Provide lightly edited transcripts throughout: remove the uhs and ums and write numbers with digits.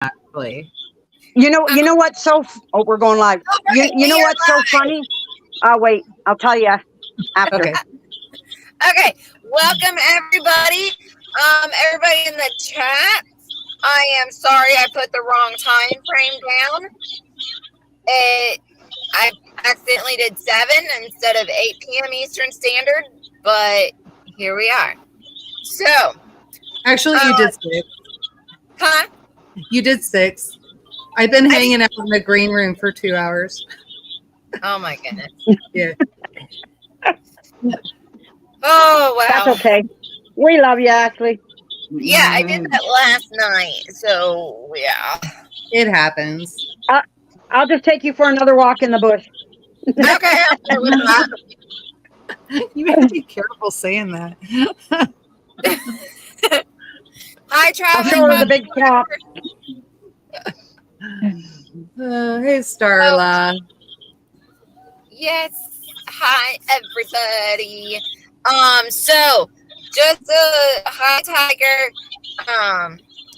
actually. You know what's so? Oh, we're going live. You know what's so funny? Wait, I'll tell you after. Okay. Okay, welcome everybody. Everybody in the chat. I am sorry I put the wrong time frame down. I accidentally did 7 instead of 8 p.m. Eastern Standard, but here we are. So, Actually, you did 6. Huh? You did 6. I've been hanging out in the green room for 2 hours. Oh my goodness. Yeah. Oh wow. That's okay. We love you, Ashley. Yeah, I did that last night. So yeah. It happens. I'll just take you for another walk in the bush. Okay. You have to be careful saying that. Hi, I'll Travis. show her the big swamp. Hey, Starla. Yes. Hi, everybody. So just hi, Tiger.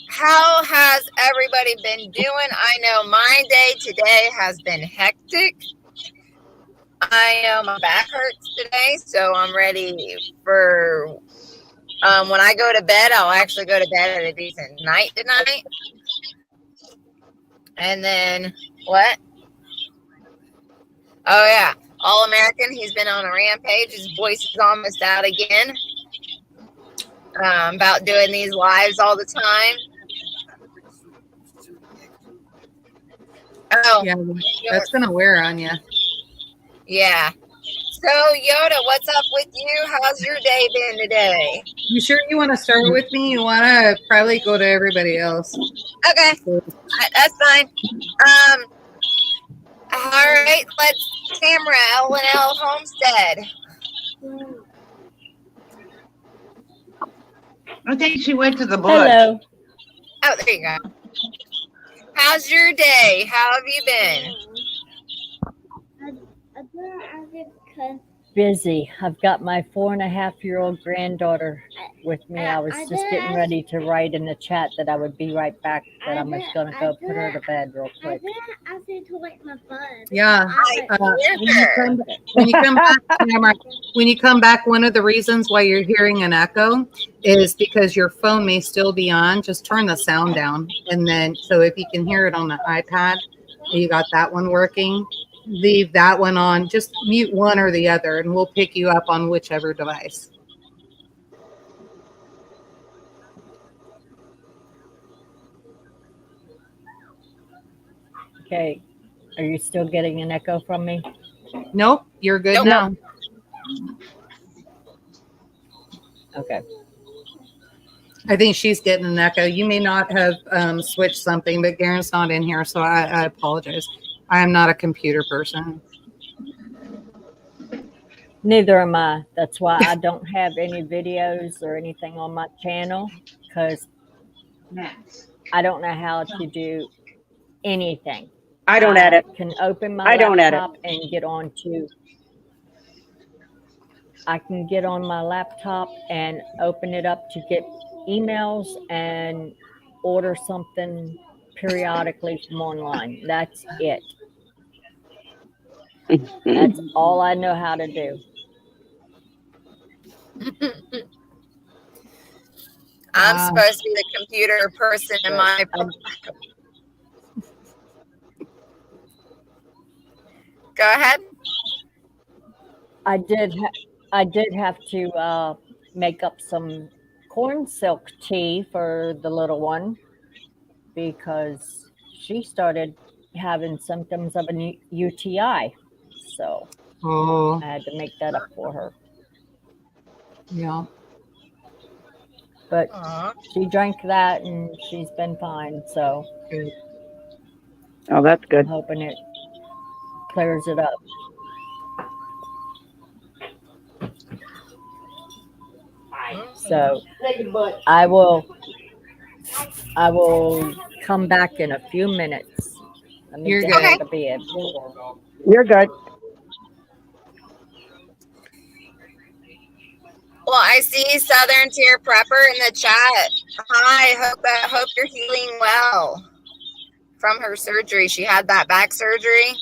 How has everybody been doing? I know my day today has been hectic. I know my back hurts today, so I'm ready for when I go to bed. I'll actually go to bed at a decent night tonight. And then what? Oh yeah, All American. He's been on a rampage. His voice is almost out again. About doing these lives all the time. Oh Yeah, that's gonna wear on you. yeah. So Yoda, what's up with you? How's your day been today? You sure you want to start with me? You want to probably go to everybody else. Okay, that's fine. All right, let's Tamara L&L Homestead. I think she went to the bush. Hello. Oh, there you go. How's your day? How have you been? Busy. I've got my 4.5-year-old granddaughter with me. I was just getting ready to write in the chat that I would be right back, but I'm just going to go put her to bed real quick. Yeah. When you come back, Tamara, when you come back, one of the reasons why you're hearing an echo is because your phone may still be on. Just turn the sound down, and then so if you can hear it on the iPad, you got that one working. Leave that one on. Just mute one or the other, and we'll pick you up on whichever device. Okay. Are you still getting an echo from me? Nope, you're good now. Okay. I think she's getting an echo. You may not have switched something, but Garen's not in here, so I apologize. I am not a computer person. Neither am I. That's why I don't have any videos or anything on my channel, because I don't know how to do anything. I don't edit. Can open my laptop and get on to. I can get on my laptop and open it up to get emails and order something periodically from online. That's it. That's all I know how to do. I'm supposed to be the computer person in my. Go ahead. I did have to make up some corn silk tea for the little one because she started having symptoms of a UTI. So I had to make that up for her. Yeah. But she drank that and she's been fine. So good. Oh, that's good. I'm hoping it clears it up. So I will come back in a few minutes. Let me You're get good. out of bed. You're good. Well, I see Southern Tier Prepper in the chat. Hi, hope you're healing well. from her surgery. She had that back surgery.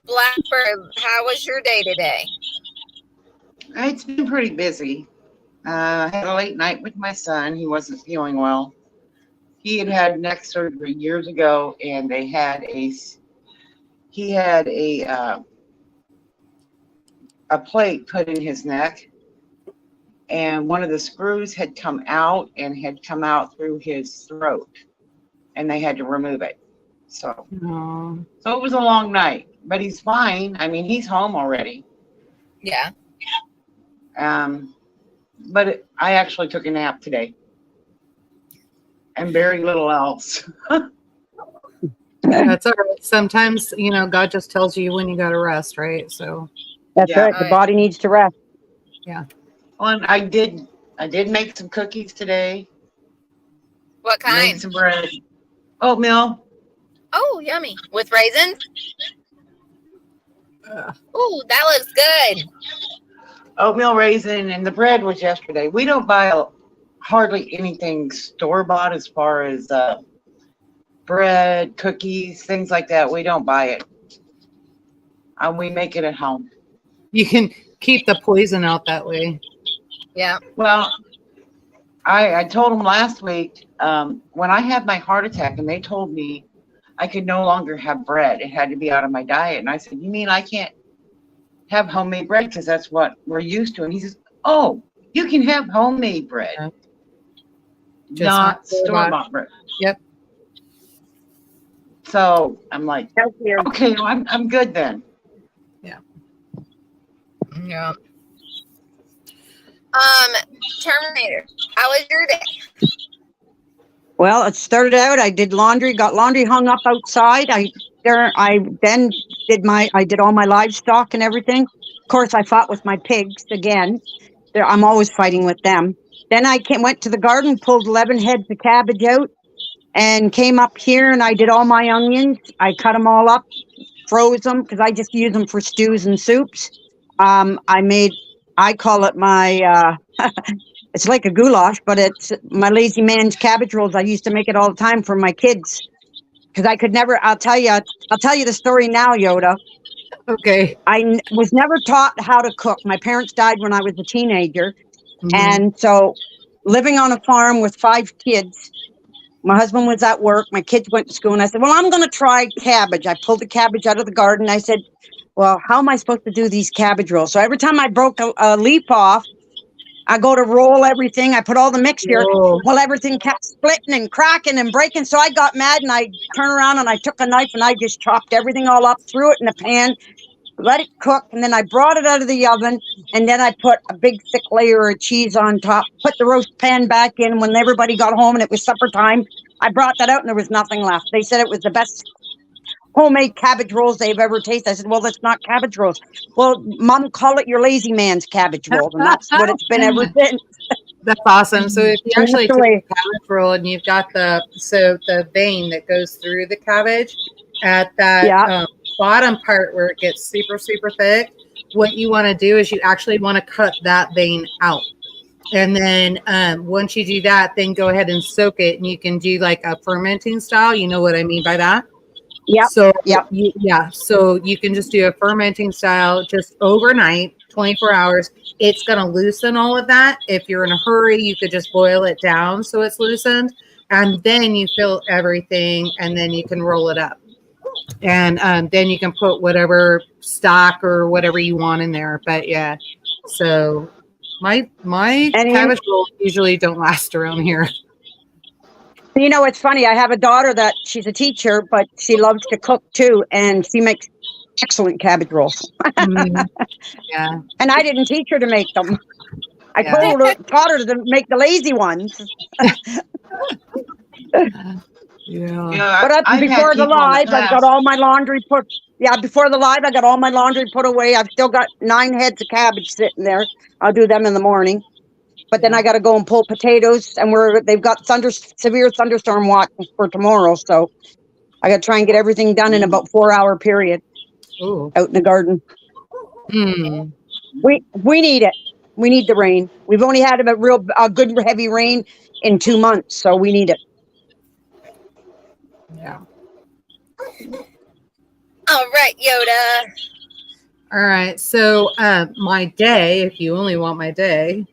Blackbird, how was your day today? It's been pretty busy. I had a late night with my son. He wasn't feeling well. He had neck surgery years ago, and he had a plate put in his neck, and one of the screws had come out and had come out through his throat, and they had to remove it. So it was a long night, but he's fine. I mean, he's home already. Yeah. But I actually took a nap today, and very little else. That's all right. Sometimes, God just tells you when you got to rest, right? So That's Yeah. right. The body needs to rest. yeah. Well, and I did make some cookies today. What Made kind? some bread. Oatmeal. Oh, yummy. With raisins? Oh, that looks good. Oatmeal raisin, and the bread was yesterday. We don't buy hardly anything store-bought as far as bread, cookies, things like that. We don't buy it. We make it at home. You can keep the poison out that way. Yeah. Well, I told them last week when I had my heart attack, and they told me I could no longer have bread. It had to be out of my diet. And I said, you mean I can't have homemade bread because that's what we're used to? And he says, oh, you can have homemade bread, Just not store-bought. store-bought bread. Yep. So I'm like, Healthier. okay, well, I'm good then. Yeah. Terminator, how was your day? Well, it started out, I did laundry, got laundry hung up outside. I then did all my livestock and everything. Of course, I fought with my pigs again. I'm always fighting with them. Then I went to the garden, pulled 11 heads of cabbage out, and came up here and I did all my onions. I cut them all up, froze them, because I just use them for stews and soups. I call it my, it's like a goulash, but it's my lazy man's cabbage rolls. I used to make it all the time for my kids because I could never, I'll tell you the story now, Yoda. Okay. I was never taught how to cook. My parents died when I was a teenager. Mhm. And so living on a farm with 5 kids, my husband was at work, my kids went to school, and I said, well, I'm going to try cabbage. I pulled the cabbage out of the garden. I said, well, how am I supposed to do these cabbage rolls? So every time I broke a leaf off, I go to roll everything. I put all the mixture. Whoa. Well, everything kept splitting and cracking and breaking. So I got mad and I turned around and I took a knife and I just chopped everything all up, threw it in a pan, let it cook. And then I brought it out of the oven. And then I put a big thick layer of cheese on top, put the roast pan back in. When everybody got home and it was supper time, I brought that out and there was nothing left. They said it was the best homemade cabbage rolls they've ever tasted. I said, well, that's not cabbage rolls. Well, Mom, call it your lazy man's cabbage rolls. And that's what it's been ever since. That's awesome. So if you actually That's the take way. a cabbage roll and you've got the vein that goes through the cabbage at that Yeah. bottom part where it gets super, super thick, what you want to do is you actually want to cut that vein out. And then once you do that, then go ahead and soak it. And you can do like a fermenting style. You know what I mean by that? Yep. So Yep. so you can just do a fermenting style just overnight, 24 hours. It's going to loosen all of that. If you're in a hurry, you could just boil it down so it's loosened, and then you fill everything, and then you can roll it up, and then you can put whatever stock or whatever you want in there. But yeah, so my cabbage rolls usually don't last around here. You know, it's funny. I have a daughter that she's a teacher, but she loves to cook too. And she makes excellent cabbage rolls. Yeah. And I didn't teach her to make them. I Yeah. taught her to make the lazy ones. Yeah. But before the live, I got all my laundry put. Yeah, before the live, I got all my laundry put away. I've still got 9 heads of cabbage sitting there. I'll do them in the morning. But then I got to go and pull potatoes, and they've got severe thunderstorm watch for tomorrow. So I got to try and get everything done in about 4-hour period Ooh. out in the garden. Hmm. We need it. We need the rain. We've only had a good heavy rain in 2 months, so we need it. Yeah. All right, Yoda. All right. So my day, if you only want my day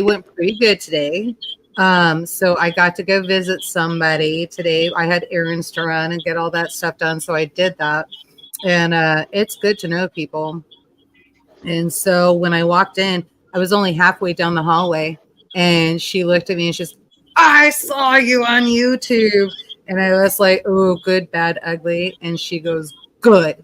went pretty good today. So I got to go visit somebody today. I had errands to run and get all that stuff done. So I did that. And it's good to know people. And so when I walked in, I was only halfway down the hallway, and she looked at me and she's, I saw you on YouTube. And I was like, oh, good, bad, ugly. And she goes, good.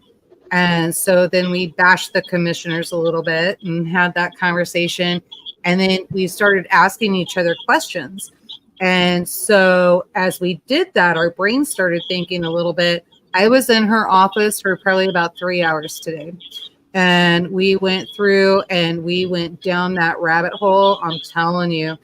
And so then we bashed the commissioners a little bit and had that conversation. And then we started asking each other questions. And so as we did that, our brains started thinking a little bit. I was in her office for probably about 3 hours today. And we went through and we went down that rabbit hole. I'm telling you,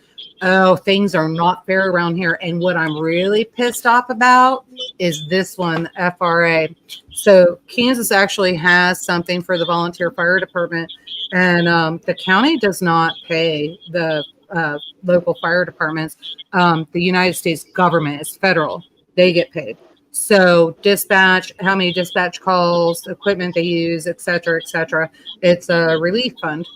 oh, things are not fair around here. And what I'm really pissed off about is this one, FRA. So Kansas actually has something for the volunteer fire department. And the county does not pay the local fire departments. The United States government is federal. They get paid. So dispatch, how many dispatch calls, equipment they use, et cetera, et cetera. It's a relief fund.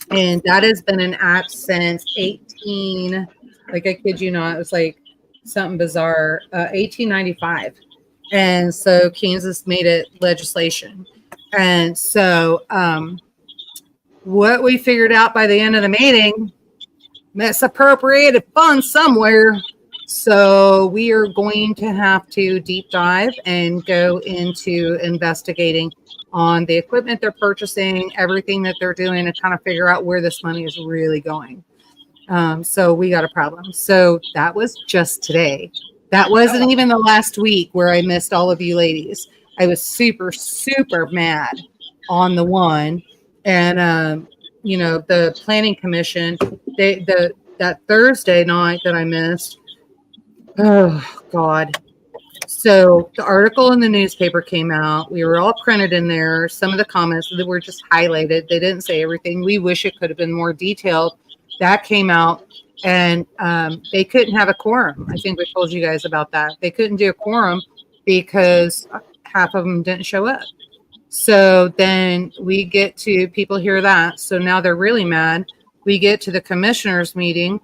And that has been an act since like I kid you not, it was like something bizarre, 1895. And so Kansas made it legislation. And so what we figured out by the end of the meeting, misappropriated funds somewhere. So we are going to have to deep dive and go into investigating on the equipment they're purchasing, everything that they're doing, and kind of figure out where this money is really going. So we got a problem. So that was just today. That wasn't even the last week where I missed all of you ladies. I was super, super mad on the one. And, you know, the planning commission, that Thursday night that I missed, oh, God. So the article in the newspaper came out. We were all printed in there. Some of the comments that were just highlighted. They didn't say everything. We wish it could have been more detailed. That came out, and they couldn't have a quorum. I think we told you guys about that. They couldn't do a quorum because half of them didn't show up. So then we get to people hear that. So now they're really mad. We get to the commissioners meeting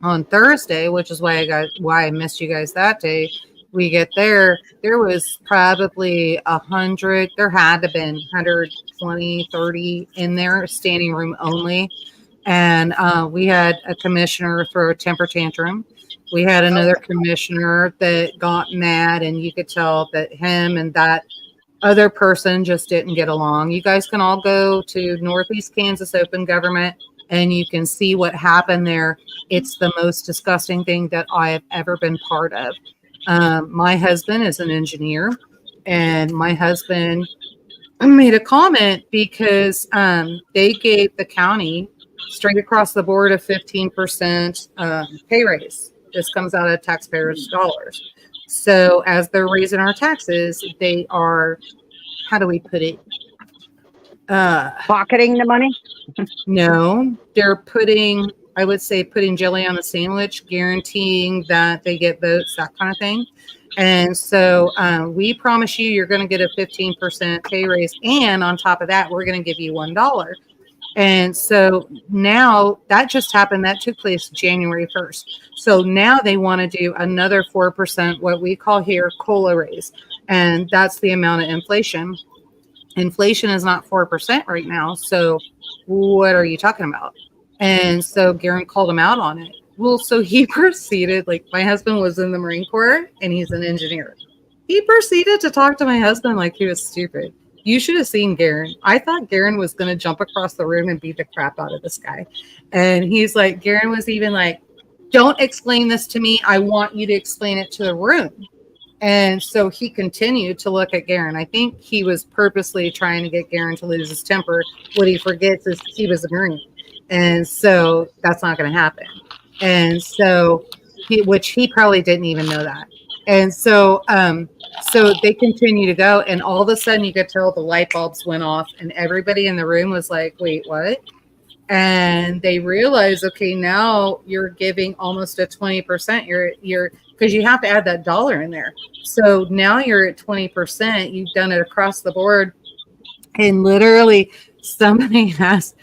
on Thursday, which is why I missed you guys that day. We get there was probably 100, there had to have been 120, 30 in there, standing room only. And we had a commissioner throw a temper tantrum. We had another commissioner that got mad, and you could tell that him and that other person just didn't get along. You guys can all go to Northeast Kansas Open Government, and you can see what happened there. It's the most disgusting thing that I have ever been part of. My husband is an engineer, and my husband made a comment because they gave the county straight across the board a 15% pay raise. This comes out of taxpayers' dollars. So as they're raising our taxes, they are, how do we put it? Pocketing the money? No, they're putting, I would say, putting jelly on the sandwich, guaranteeing that they get votes, that kind of thing. And so we promise you, you're going to get a 15% pay raise. And on top of that, we're going to give you $1. And so now that just happened. That took place January 1st. So now they want to do another 4%, what we call here COLA raise. And that's the amount of inflation. Inflation is not 4% right now. So what are you talking about? And so Garen called him out on it. Well, so he proceeded, like my husband was in the Marine Corps and he's an engineer. He proceeded to talk to my husband like he was stupid. You should have seen Garen. I thought Garen was going to jump across the room and beat the crap out of this guy. And he's like, Garen was even like, don't explain this to me. I want you to explain it to the room. And so he continued to look at Garen. I think he was purposely trying to get Garen to lose his temper. What he forgets is he was a Marine. And so that's not going to happen. And so which he probably didn't even know that. And so, so they continue to go, and all of a sudden you could tell the light bulbs went off, and everybody in the room was like, wait, what? And they realize, okay, now you're giving almost a 20%. You're because you have to add that dollar in there. So now you're at 20%. You've done it across the board. And literally somebody asked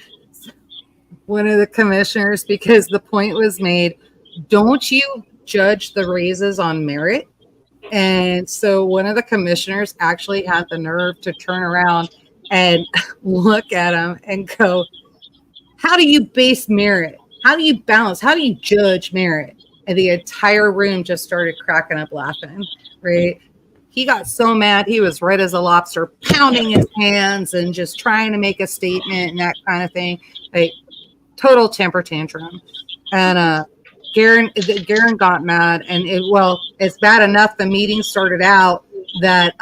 one of the commissioners, because the point was made, don't you judge the raises on merit? And so one of the commissioners actually had the nerve to turn around and look at him and go, how do you base merit? How do you balance? How do you judge merit? And the entire room just started cracking up laughing, right? He got so mad. He was red as a lobster, pounding his hands and just trying to make a statement and that kind of thing. Like total temper tantrum. And Garen got mad. And it's bad enough the meeting started out that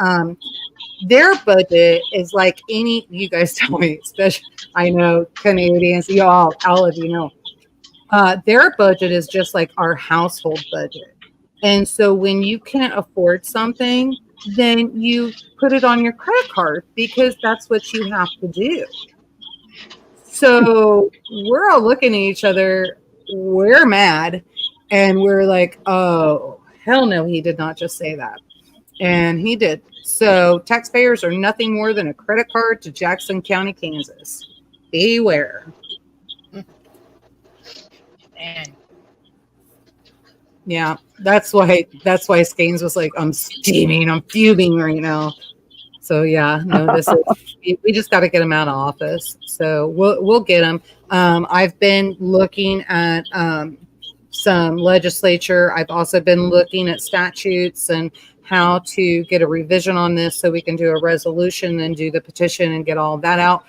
their budget is like any, you guys tell me, especially, I know Canadians, all of you know, their budget is just like our household budget. And so when you can't afford something, then you put it on your credit card because that's what you have to do. So we're all looking at each other, we're mad, and we're like, oh, hell no, he did not just say that. And he did. So taxpayers are nothing more than a credit card to Jackson County, Kansas. Beware. And Yeah, that's why Skanes was like, I'm steaming, I'm fuming right now. So yeah, no, this is we just got to get him out of office. So we'll get him. I've been looking at some legislature. I've also been looking at statutes and how to get a revision on this so we can do a resolution and do the petition and get all of that out.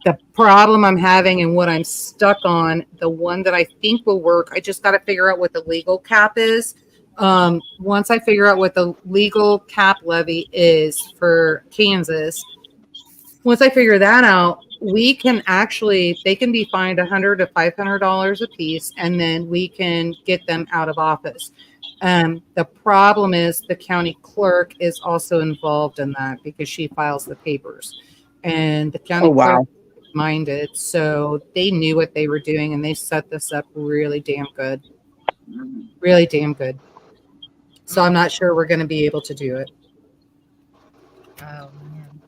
The problem I'm having and what I'm stuck on, the one that I think will work, I just got to figure out what the legal cap is. Once I figure out what the legal cap levy is for Kansas, once I figure that out, they can be fined $100 to $500 a piece, and then we can get them out of office. The problem is the county clerk is also involved in that because she files the papers, and the county clerk is minded, so they knew what they were doing, and they set this up really damn good. So I'm not sure we're going to be able to do it. oh man.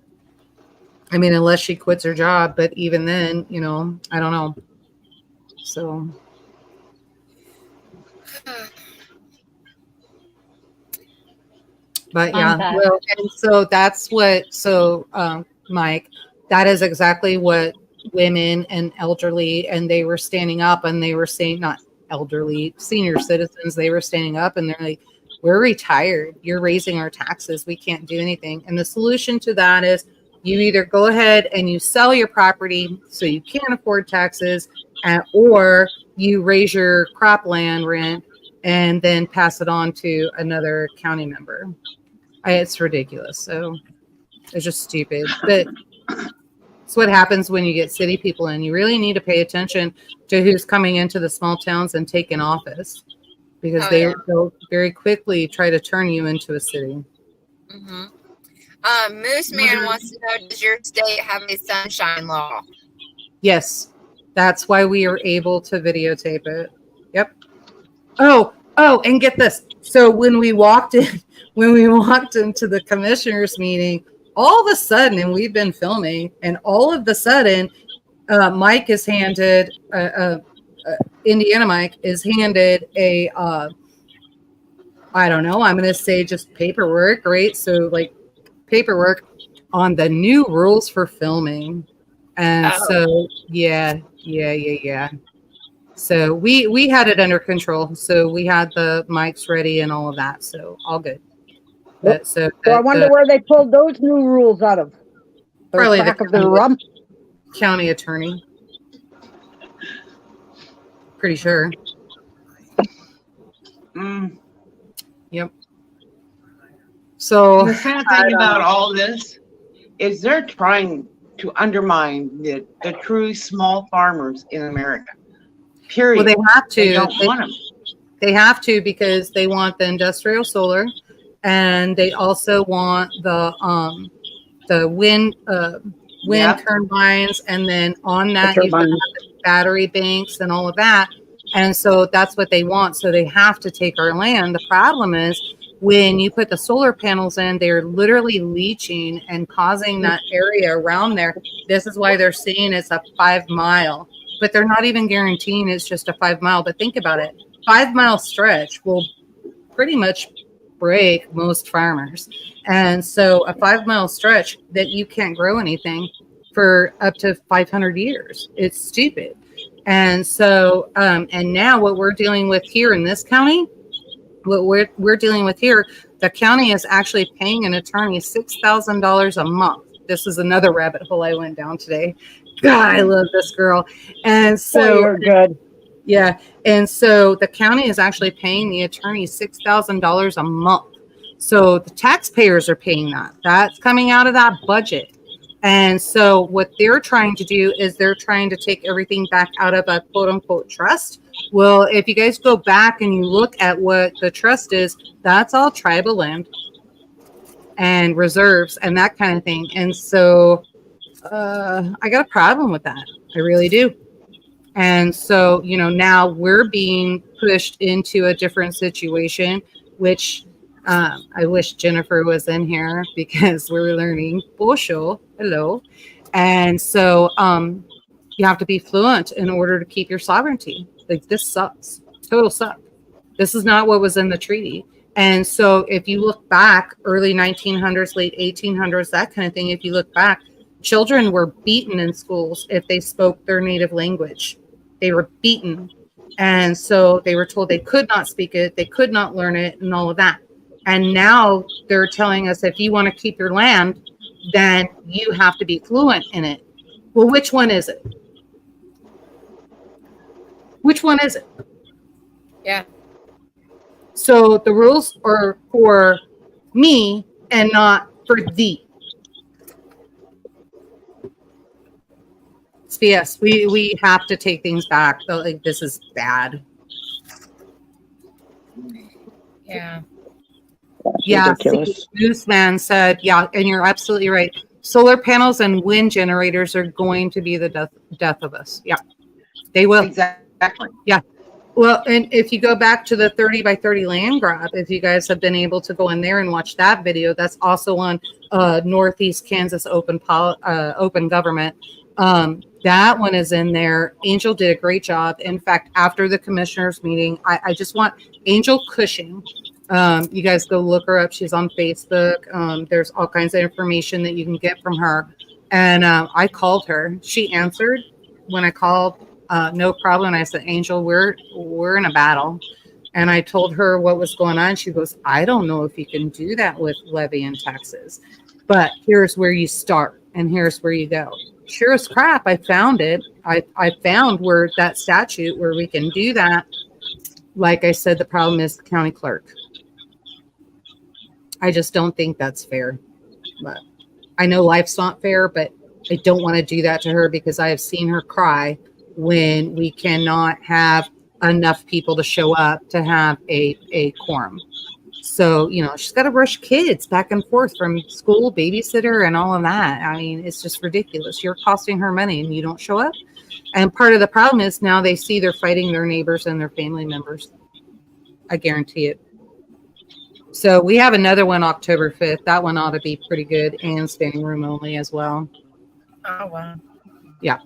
I mean, unless she quits her job, but even then, I don't know. So. But yeah, well, and so that's Mike, that is exactly what women and elderly, and they were standing up and they were saying, not elderly, senior citizens, they were standing up and they're like, we're retired. You're raising our taxes. We can't do anything. And the solution to that is you either go ahead and you sell your property so you can't afford taxes, or you raise your cropland rent and then pass it on to another county member. It's ridiculous. So it's just stupid. But it's what happens when you get city people in. You really need to pay attention to who's coming into the small towns and taking office, because they'll very quickly try to turn you into a city. Mm-hmm. Moose Man wants to know, does your state have a sunshine law? Yes. That's why we are able to videotape it. Yep. Oh, and get this. So when we walked into the commissioners meeting, all of a sudden, and we've been filming, and all of a sudden, Mike is handed, Indiana Mike is handed a, I don't know, I'm going to say just paperwork, right? So like paperwork on the new rules for filming. And so, yeah. So we had it under control. So we had the mics ready and all of that. So all good. But, so I wonder where they pulled those new rules out of. Probably the county attorney. Pretty sure. Yep. So the sad thing about all this is they're trying to undermine the true small farmers in America. Period. Well, they have to. They don't want them. They have to, because they want the industrial solar, and they also want the wind turbines, and then on that battery banks and all of that. And so that's what they want. So they have to take our land. The problem is when you put the solar panels in, they're literally leaching and causing that area around there. This is why they're saying it's a 5 mile, but they're not even guaranteeing it's just a 5 mile. But think about it. 5 mile stretch will pretty much break most farmers. And so a 5 mile stretch that you can't grow anything for up to 500 years. It's stupid. And so, and now what we're dealing with here in this county, what we're dealing with here, the county is actually paying an attorney $6,000 a month. This is another rabbit hole I went down today. God, I love this girl. And so you're good. yeah. And so the county is actually paying the attorney $6,000 a month. So the taxpayers are paying that. That's coming out of that budget. And so what they're trying to do is they're trying to take everything back out of a quote unquote trust. Well, if you guys go back and you look at what the trust is, that's all tribal land and reserves and that kind of thing. And so I got a problem with that. I really do. And so, you know, now we're being pushed into a different situation, which I wish Jennifer was in here because we're learning bullshit. Hello. And so you have to be fluent in order to keep your sovereignty. Like, this sucks. Total suck. This is not what was in the treaty. And so if you look back, early 1900s, late 1800s, that kind of thing, if you look back, children were beaten in schools if they spoke their native language. They were beaten. And so they were told they could not speak it, they could not learn it, and all of that. And now they're telling us if you want to keep your land, then you have to be fluent in it. Well, which one is it? Which one is it? Yeah. So the rules are for me and not for thee. It's BS. We have to take things back. So, like, this is bad. Yeah. Yeah, Ridiculous. Newsman said, yeah, and you're absolutely right. Solar panels and wind generators are going to be the death of us. Yeah, they will. Exactly. Yeah. Well, and if you go back to the 30 by 30 land grab, if you guys have been able to go in there and watch that video, that's also on Northeast Kansas Open Government. That one is in there. Angel did a great job. In fact, after the commissioners meeting, I just want Angel Cushing. You guys go look her up. She's on Facebook. There's all kinds of information that you can get from her. And I called her. She answered when I called. No problem. And I said, Angel, we're in a battle. And I told her what was going on. She goes, I don't know if you can do that with levy and taxes, but here's where you start and here's where you go. Sure as crap, I found it. I found where that statute where we can do that. Like I said, the problem is the county clerk. I just don't think that's fair. But I know life's not fair, but I don't want to do that to her because I have seen her cry when we cannot have enough people to show up to have a quorum. So, you know, she's got to rush kids back and forth from school, babysitter, and all of that. I mean, it's just ridiculous. You're costing her money and you don't show up. And part of the problem is now they see they're fighting their neighbors and their family members. I guarantee it. So we have another one October 5th. That one ought to be pretty good and standing room only as well. Oh, wow. Yeah.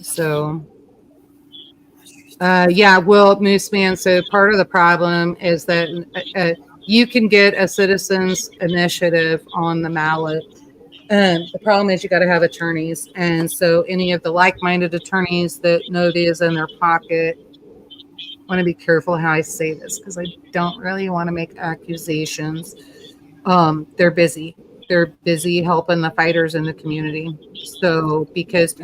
So, yeah, well, Mooseman, so part of the problem is that you can get a citizens initiative on the ballot. The problem is you got to have attorneys. And so any of the like-minded attorneys that know it is in their pocket, I want to be careful how I say this because I don't really want to make accusations. They're busy. They're busy helping the fighters in the community. So because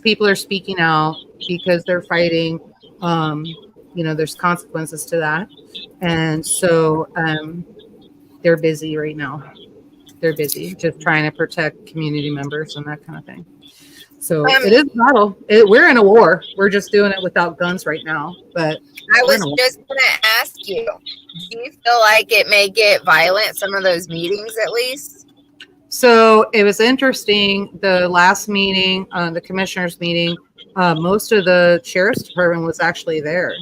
people are speaking out, because they're fighting, you know, there's consequences to that. And so they're busy right now. They're busy just trying to protect community members and that kind of thing. So it is a battle. We're in a war. We're just doing it without guns right now. But I was just going to ask you, do you feel like it may get violent, some of those meetings at least? So it was interesting. The last meeting, the commissioners meeting, most of the sheriff's department was actually there.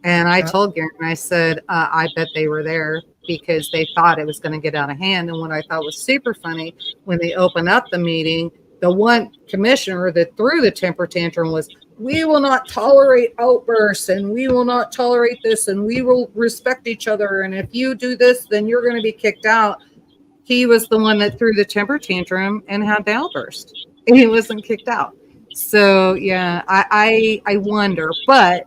And I told Garen, I said, I bet they were there because they thought it was going to get out of hand. And what I thought was super funny, when they opened up the meeting, the one commissioner that threw the temper tantrum was, we will not tolerate outbursts, and we will not tolerate this, and we will respect each other. And if you do this, then you're going to be kicked out. He was the one that threw the temper tantrum and had the outburst. And he wasn't kicked out. So yeah, I wonder, but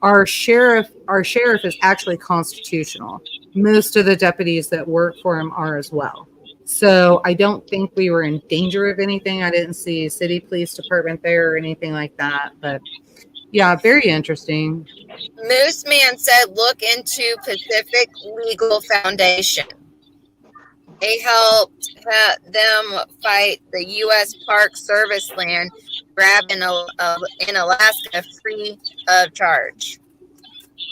our sheriff is actually constitutional. Most of the deputies that work for him are as well. So I don't think we were in danger of anything. I didn't see city police department there or anything like that. But yeah, very interesting. Moose Man said, look into Pacific Legal Foundation. They helped them fight the U.S. Park Service land grab in Alaska free of charge.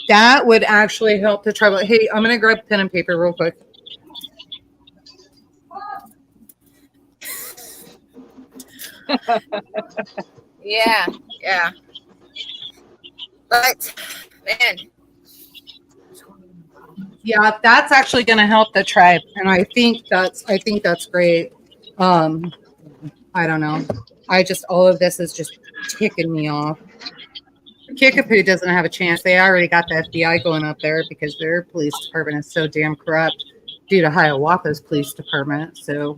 That would actually help the tribal. Hey, I'm going to grab pen and paper real quick. Yeah. But, man. Yeah, that's actually going to help the tribe, and I think that's great. I don't know. All of this is just ticking me off. Kickapoo doesn't have a chance. They already got the FBI going up there because their police department is so damn corrupt due to Hiawatha's police department. So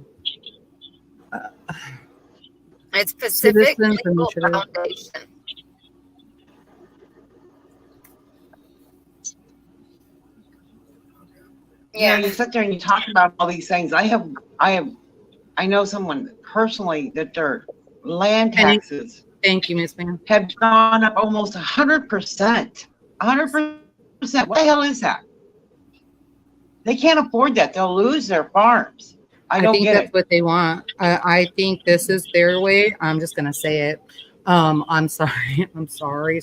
It's Pacific Citizens Legal Initiative. Foundation. Yeah, you sit there and you talk about all these things. I know someone personally that their land taxes Thank you, Miss Man. have gone up almost 100%. 100%. What the hell is that? They can't afford that. They'll lose their farms. I think that's what they want. I think this is their way. I'm just gonna say it. I'm sorry. I'm sorry.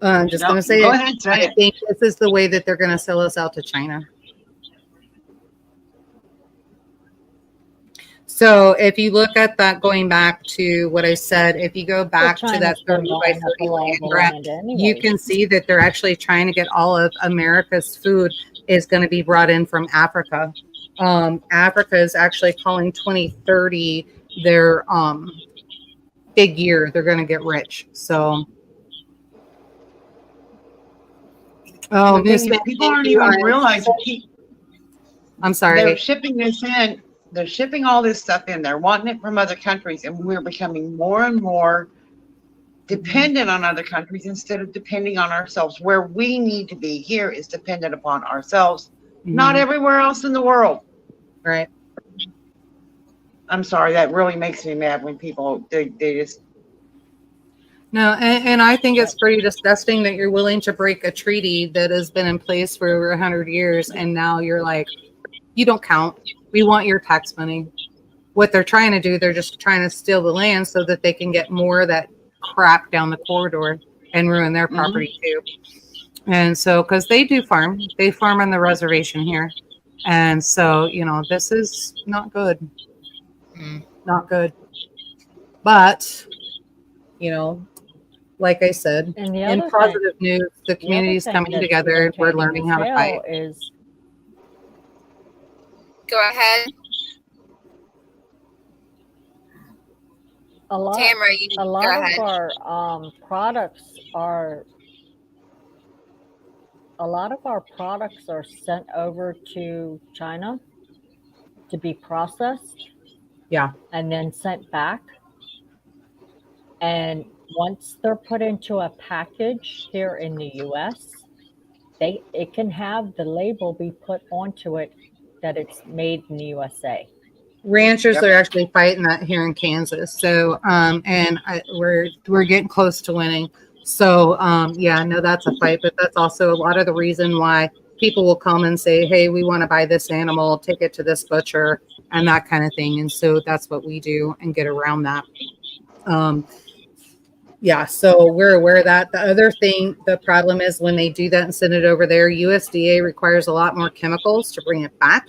I'm just gonna say go it. ahead, say I it. think this is the way that they're gonna sell us out to China. So if you look at that, going back to what I said, if you go back to that 30 by 30 land grant, you can see that they're actually trying to get all of America's food is going to be brought in from Africa. Africa is actually calling 2030 their big year. They're going to get rich. So, People aren't even realizing. I'm sorry. They're shipping this in. They're shipping all this stuff in. They're wanting it from other countries, and we're becoming more and more dependent on other countries instead of depending on ourselves. Where we need to be here is dependent upon ourselves, not everywhere else in the world. Right. I'm sorry. That really makes me mad when people, they just. No, and I think it's pretty disgusting that you're willing to break a treaty that has been in place for over 100 years, and now you're like, you don't count. We want your tax money. What they're trying to do, they're just trying to steal the land so that they can get more of that crap down the corridor and ruin their property too. And so, because they farm on the reservation here. And so, this is not good. Not good. But, like I said, in positive news, the community's coming together. We're learning how to fight. Go ahead. Tamara, a lot of our products are sent over to China to be processed. Yeah. And then sent back. And once they're put into a package here in the US, it can have the label be put onto it that it's made in the USA. Ranchers are actually fighting that here in Kansas. So, we're getting close to winning. So, that's a fight, but that's also a lot of the reason why people will come and say, hey, we want to buy this animal, take it to this butcher and that kind of thing. And so that's what we do and get around that. So we're aware of that. The other thing, the problem is when they do that and send it over there, USDA requires a lot more chemicals to bring it back.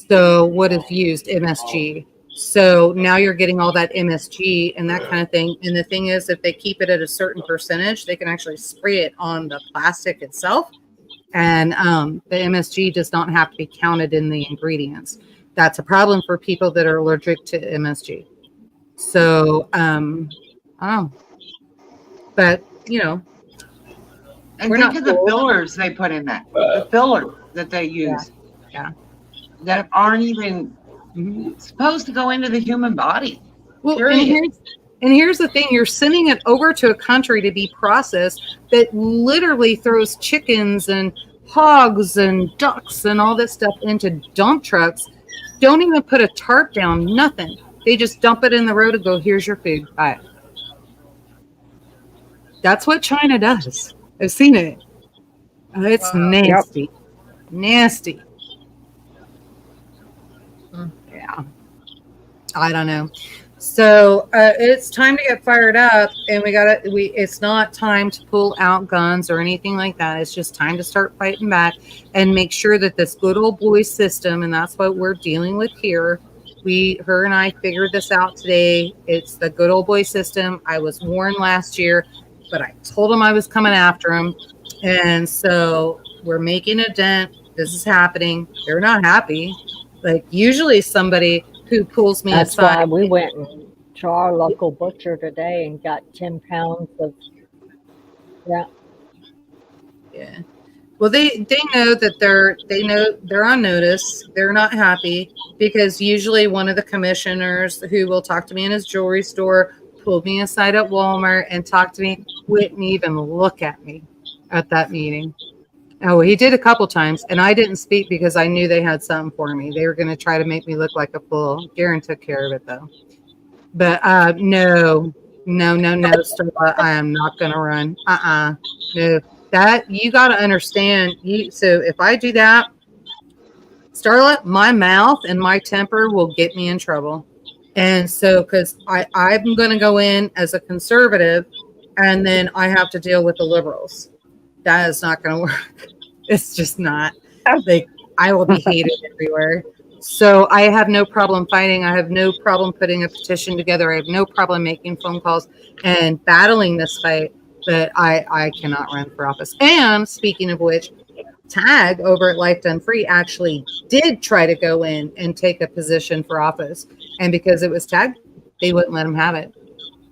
So what is used? MSG. So now you're getting all that MSG and that kind of thing. And the thing is, if they keep it at a certain percentage, they can actually spray it on the plastic itself. And the MSG does not have to be counted in the ingredients. That's a problem for people that are allergic to MSG. So, I don't know. But, And we're think not of the cool. fillers they put in that. The fillers that they use. Yeah. That aren't even Mhm. supposed to go into the human body. Well, Period. and here's the thing. You're sending it over to a country to be processed that literally throws chickens and hogs and ducks and all this stuff into dump trucks. Don't even put a tarp down, nothing. They just dump it in the road and go, here's your food. Bye. That's what China does. I've seen it. It's Wow. nasty. Nasty. Mm. Yeah. I don't know. So it's time to get fired up, and it's not time to pull out guns or anything like that. It's just time to start fighting back and make sure that this good old boy system, and that's what we're dealing with here. Her and I figured this out today. It's the good old boy system. I was warned last year, but I told him I was coming after him. And so we're making a dent. This is happening. They're not happy. Like usually somebody who pulls me That's aside. why we went to our local butcher today and got 10 pounds of, yeah. Yeah. Well, they know that they're on notice. They're not happy because usually one of the commissioners who will talk to me in his jewelry store pulled me aside at Walmart and talked to me, wouldn't even look at me at that meeting. Oh, he did a couple times, and I didn't speak because I knew they had something for me. They were going to try to make me look like a fool. Garen took care of it, though. But no, Starla, I am not going to run. No. That, you got to understand. So if I do that, Starla, my mouth and my temper will get me in trouble. And so, because I'm going to go in as a conservative, and then I have to deal with the liberals. That is not going to work. It's just not. Like, I will be hated everywhere. So I have no problem fighting. I have no problem putting a petition together. I have no problem making phone calls and battling this fight. But I cannot run for office. And speaking of which, Tag over at Life Done Free actually did try to go in and take a position for office. And because it was Tag, they wouldn't let him have it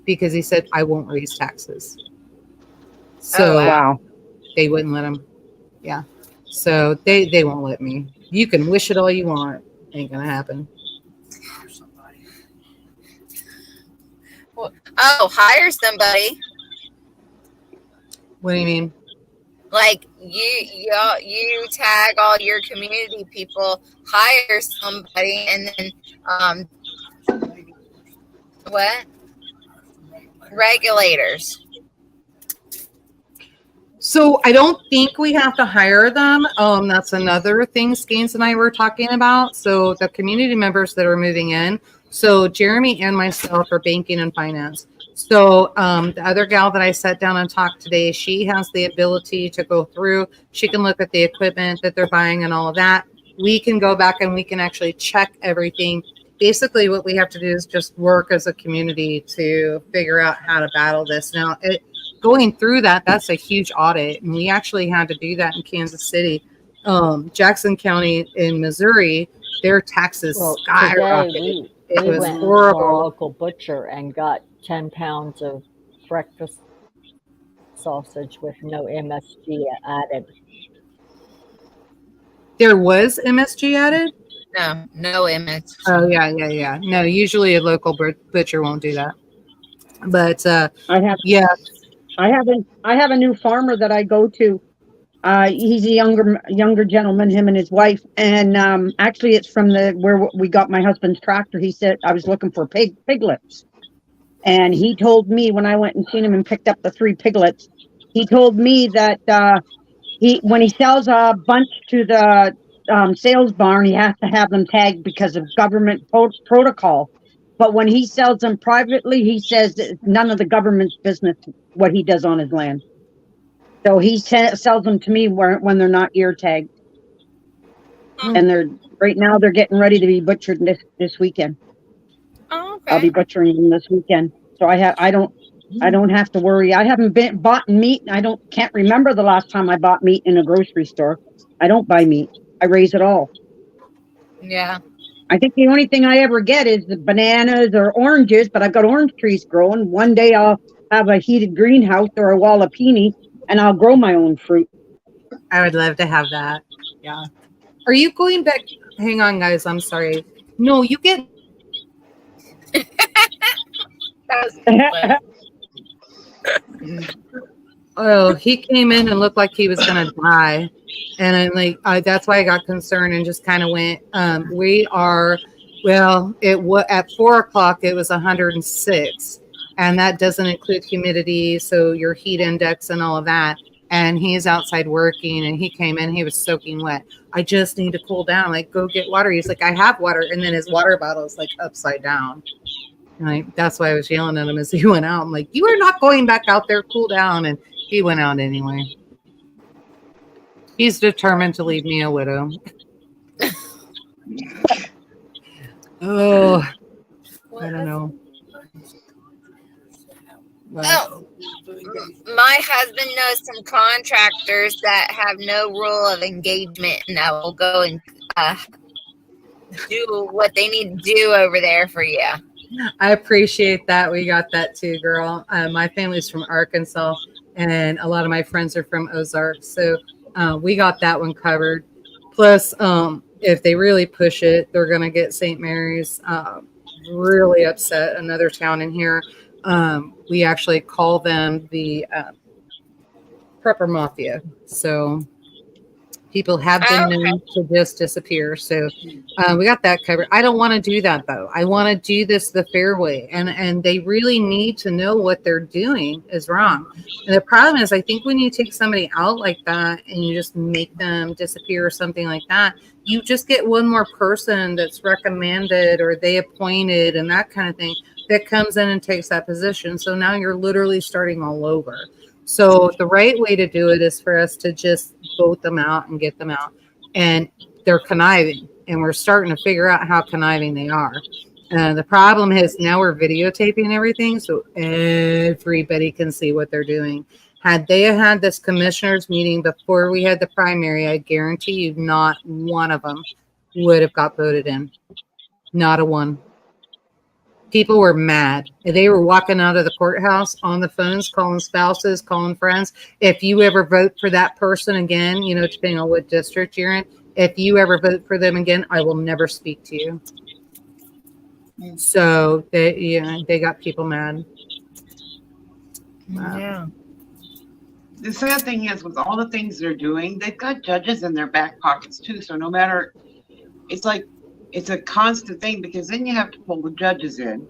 because he said, I won't raise taxes. So Wow. they wouldn't let him. Yeah. So they won't let me. You can wish it all you want. Ain't going to happen. Hire somebody. What do you mean? Like you tag all your community people, hire somebody, and then what? Regulators. So I don't think we have to hire them. That's another thing Skanes and I were talking about. So the community members that are moving in. So Jeremy and myself are banking and finance. So the other gal that I sat down and talked today, she has the ability to go through. She can look at the equipment that they're buying and all of that. We can go back and we can actually check everything. Basically, what we have to do is just work as a community to figure out how to battle this. Now, going through that's a huge audit. And we actually had to do that in Kansas City. Jackson County in Missouri, their taxes skyrocketed. Today It we was went to horrible. our local butcher and got 10 pounds of breakfast sausage with no MSG added. There was MSG added? No image. Oh, yeah. No, usually a local butcher won't do that. But I have a new farmer that I go to. He's a younger gentleman, him and his wife. And actually it's from where we got my husband's tractor. He said I was looking for piglets. And he told me when I went and seen him and picked up the 3 piglets, he told me that when he sells a bunch to the sales barn, he has to have them tagged because of government protocol. But when he sells them privately, he says that none of the government's business what he does on his land. So he sells them to me when they're not ear tagged. And right now they're getting ready to be butchered this weekend. I'll be butchering them this weekend. So I don't have to worry. I haven't bought meat. Can't remember the last time I bought meat in a grocery store. I don't buy meat. I raise it all. Yeah. I think the only thing I ever get is the bananas or oranges, but I've got orange trees growing. One day I'll have a heated greenhouse or a wallapini and I'll grow my own fruit. I would love to have that. Yeah. Are you going back? Hang on, guys. I'm sorry. No, you get. That was Oh, he came in and looked like he was gonna die, and I'm like, that's why I got concerned and just kind of went. We are, well, it was at 4 o'clock. It was 106, and that doesn't include humidity, so your heat index and all of that. And he's outside working, and he came in. He was soaking wet. I just need to cool down. Like, go get water. He's like, I have water, and then his water bottle is like upside down. And that's why I was yelling at him as he went out. I'm like, you are not going back out there. Cool down. And he went out anyway. He's determined to leave me a widow. Oh, I don't know. Oh, my husband knows some contractors that have no rule of engagement and that will go and do what they need to do over there for you. I appreciate that. We got that too, girl. My family's from Arkansas, and a lot of my friends are from Ozarks, so we got that one covered. Plus, if they really push it, they're going to get St. Mary's really upset. Another town in here. We actually call them the prepper mafia. So people have been known to just disappear. So we got that covered. I don't want to do that, though. I want to do this the fair way. And they really need to know what they're doing is wrong. And the problem is, I think when you take somebody out like that and you just make them disappear or something like that, you just get one more person that's recommended or they appointed and that kind of thing that comes in and takes that position. So now you're literally starting all over. So the right way to do it is for us to just vote them out and get them out. And they're conniving. And we're starting to figure out how conniving they are. The problem is now we're videotaping everything so everybody can see what they're doing. Had they had this commissioners meeting before we had the primary, I guarantee you not one of them would have got voted in. Not a one. People were mad. They were walking out of the courthouse on the phones, calling spouses, calling friends. If you ever vote for that person again, you know, depending on what district you're in, if you ever vote for them again, I will never speak to you. So they got people mad. Yeah. The sad thing is, with all the things they're doing, they've got judges in their back pockets too. So no matter, it's like, it's a constant thing because then you have to pull the judges in.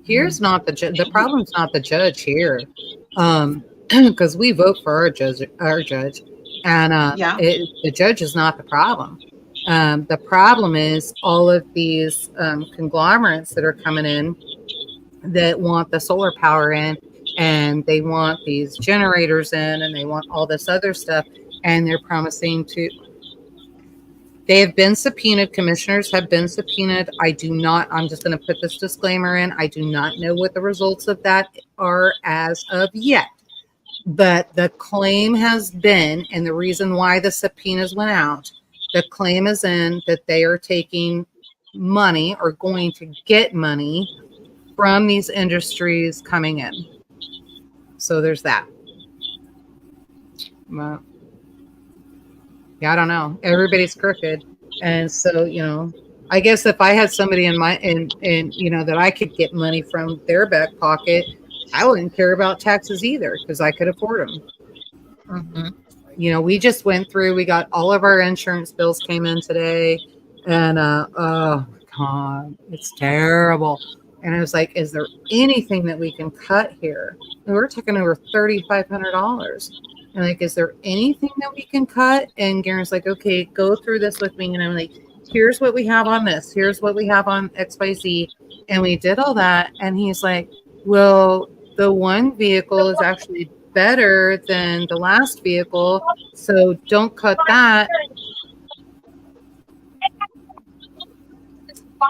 Here's not the judge. The problem's not the judge here, because we vote for our judge, and the judge is not the problem. The problem is all of these conglomerates that are coming in that want the solar power in, and they want these generators in, and they want all this other stuff, and they're promising to. They have been subpoenaed. Commissioners have been subpoenaed. I'm just going to put this disclaimer in. I do not know what the results of that are as of yet. But the claim has been, and the reason why the subpoenas went out, the claim is in that they are taking money or going to get money from these industries coming in. So there's that. Well, yeah, I don't know. Everybody's crooked. And so, you know, I guess if I had somebody in that I could get money from their back pocket, I wouldn't care about taxes either because I could afford them. Mm-hmm. You know, we just went through, we got all of our insurance bills came in today and, oh God, it's terrible. And I was like, is there anything that we can cut here? And we're taking over $3,500. And like, is there anything that we can cut? And Garen's like, okay, go through this with me. And I'm like, here's what we have on this. Here's what we have on XYZ. And we did all that. And he's like, well, the one vehicle is actually better than the last vehicle. So don't cut that.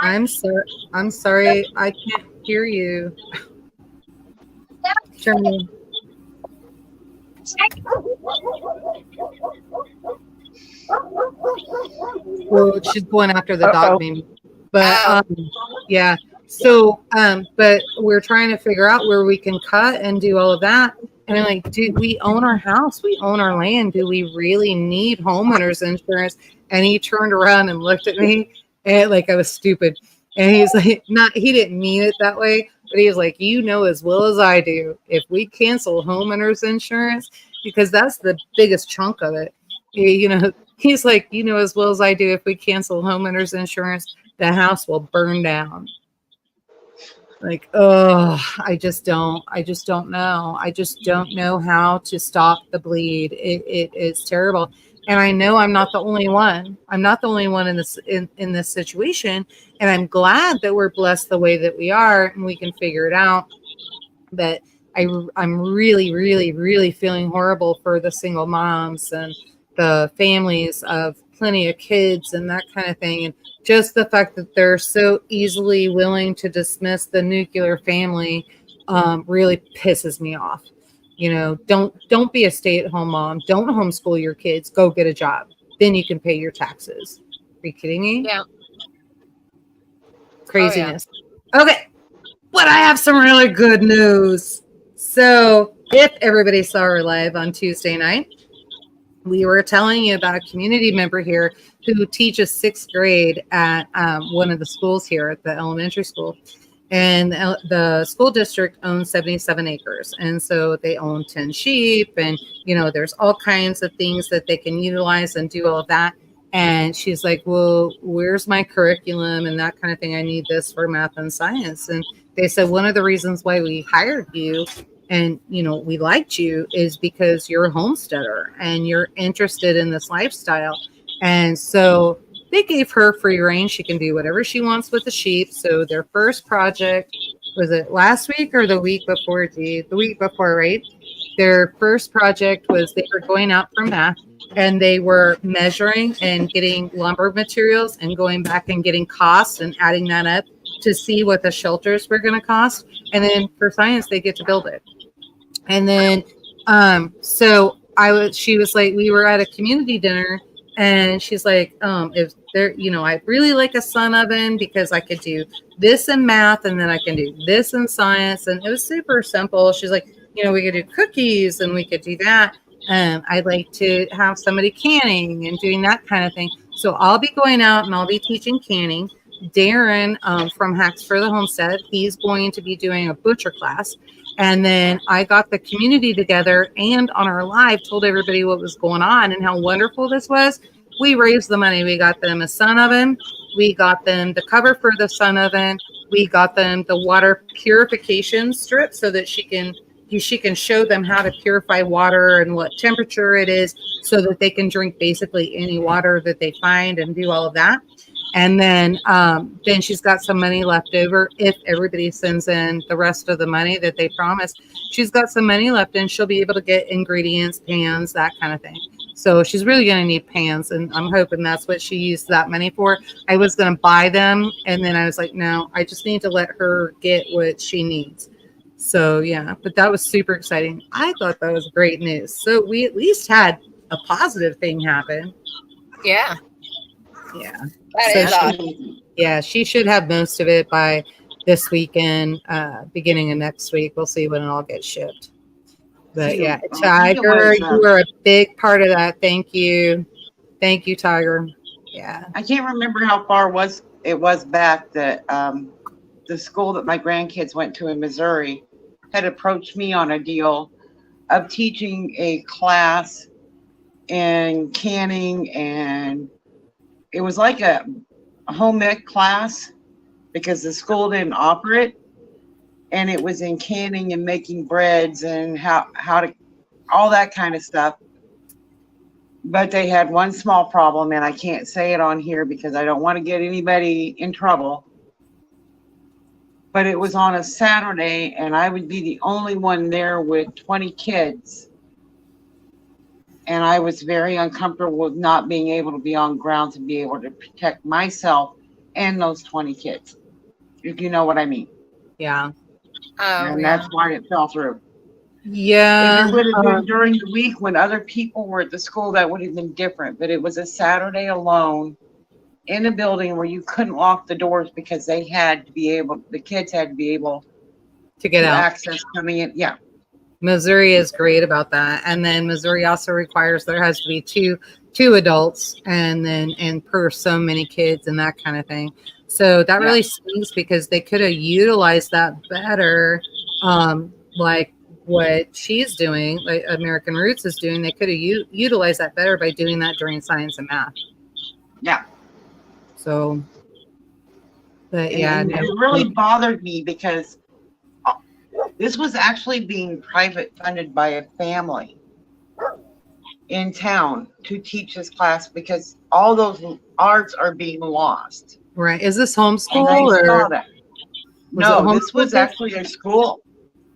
I'm sorry. I can't. hear you. Germany. Well, she's going after the Uh-oh. dog, maybe. But Oh. yeah. So, but we're trying to figure out where we can cut and do all of that. And I'm like, dude, we own our house, we own our land. Do we really need homeowners insurance? And he turned around and looked at me, and like I was stupid. And he's like, not, he didn't mean it that way, but he was like, you know as well as I do, if we cancel homeowners insurance, because that's the biggest chunk of it. You know, he's like, you know as well as I do, if we cancel homeowners insurance, the house will burn down. Like, oh, I just don't know. I just don't know how to stop the bleed. It is terrible. And I know I'm not the only one. I'm not the only one in this situation. And I'm glad that we're blessed the way that we are and we can figure it out. But I'm really, really, really feeling horrible for the single moms and the families of plenty of kids and that kind of thing. And just the fact that they're so easily willing to dismiss the nuclear family really pisses me off. You know, don't be a stay-at-home mom. Don't homeschool your kids. Go get a job. Then you can pay your taxes. Are you kidding me? Yeah. Craziness. Okay. But I have some really good news. So if everybody saw her live on Tuesday night, we were telling you about a community member here who teaches 6th grade at one of the schools here at the elementary school. And the school district owns 77 acres. And so they own 10 sheep. And, you know, there's all kinds of things that they can utilize and do all of that. And she's like, well, where's my curriculum and that kind of thing? I need this for math and science. And they said, one of the reasons why we hired you and, you know, we liked you is because you're a homesteader and you're interested in this lifestyle. And so they gave her free reign. She can do whatever she wants with the sheep. So their first project, was it last week or the week before? The week before, right? Their first project was they were going out for math and they were measuring and getting lumber materials and going back and getting costs and adding that up to see what the shelters were going to cost. And then for science, they get to build it. And then, she was like, we were at a community dinner and she's like, if there, you know, I really like a sun oven because I could do this in math and then I can do this in science. And it was super simple. She's like, you know, we could do cookies and we could do that. I'd like to have somebody canning and doing that kind of thing. So I'll be going out and I'll be teaching canning. Darren from Hacks for the Homestead, he's going to be doing a butcher class. And then I got the community together and on our live told everybody what was going on and how wonderful this was. We raised the money. We got them a sun oven. We got them the cover for the sun oven. We got them the water purification strip so that she can show them how to purify water and what temperature it is so that they can drink basically any water that they find and do all of that. And then she's got some money left over. If everybody sends in the rest of the money that they promised, she's got some money left and she'll be able to get ingredients, pans, that kind of thing. So she's really going to need pans. And I'm hoping that's what she used that money for. I was going to buy them. And then I was like, no, I just need to let her get what she needs. So, yeah, but that was super exciting. I thought that was great news. So we at least had a positive thing happen. Yeah. Yeah. That is awesome. Yeah, she should have most of it by this weekend, beginning of next week. We'll see when it all gets shipped. But yeah, Tiger, you were a big part of that. Thank you. Thank you, Tiger. Yeah. I can't remember how far it was back that the school that my grandkids went to in Missouri had approached me on a deal of teaching a class in canning, and it was like a home ec class because the school didn't offer it, and it was in canning and making breads and how to all that kind of stuff. But they had one small problem, and I can't say it on here because I don't want to get anybody in trouble. But it was on a Saturday, and I would be the only one there with 20 kids. And I was very uncomfortable with not being able to be on ground to be able to protect myself and those 20 kids, if you know what I mean. Yeah. Oh, And yeah. that's why it fell through. Yeah. If it would have been during the week when other people were at the school, that would have been different. But it was a Saturday alone in a building where you couldn't lock the doors because the kids had to be able to get to out. access coming in. Yeah. Missouri is great about that. And then Missouri also requires there has to be two adults and per so many kids and that kind of thing. So that really stinks because they could have utilized that better. Like what she's doing, like American Roots is doing, they could have utilized that better by doing that during science and math. Yeah. So, but And it really bothered me because this was actually being private funded by a family in town to teach this class because all those arts are being lost. Right. Is this homeschool And I saw or? that. No, this was homeschool? actually a school.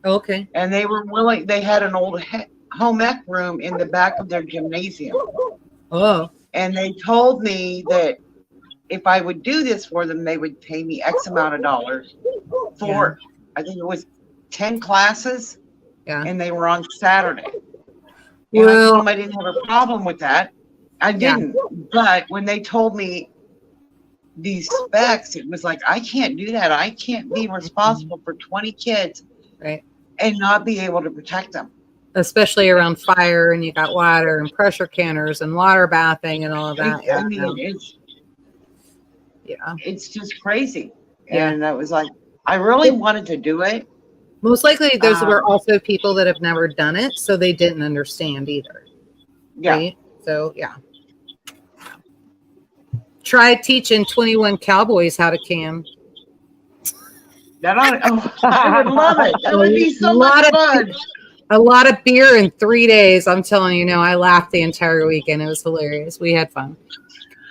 Okay. And they were willing, they had an old home ec room in the back of their gymnasium. Oh. And they told me that if I would do this for them, they would pay me X amount of dollars for, I think it was 10 classes. Yeah. And they were on Saturday. Well, and I told them I didn't have a problem with that. I didn't. But when they told me these specs, it was like, I can't do that. I can't be responsible for 20 kids. Right. And not be able to protect them. Especially around fire, and you got water and pressure canners and water bathing and all of that. I mean, it's just crazy. Yeah. And I was like, I really wanted to do it. Most likely, those were also people that have never done it, so they didn't understand either. Yeah. Right? So, yeah. Try teaching 21 cowboys how to cam. I would love it. That would be so much fun. A lot of beer in 3 days. I'm telling you, I laughed the entire weekend. It was hilarious. We had fun.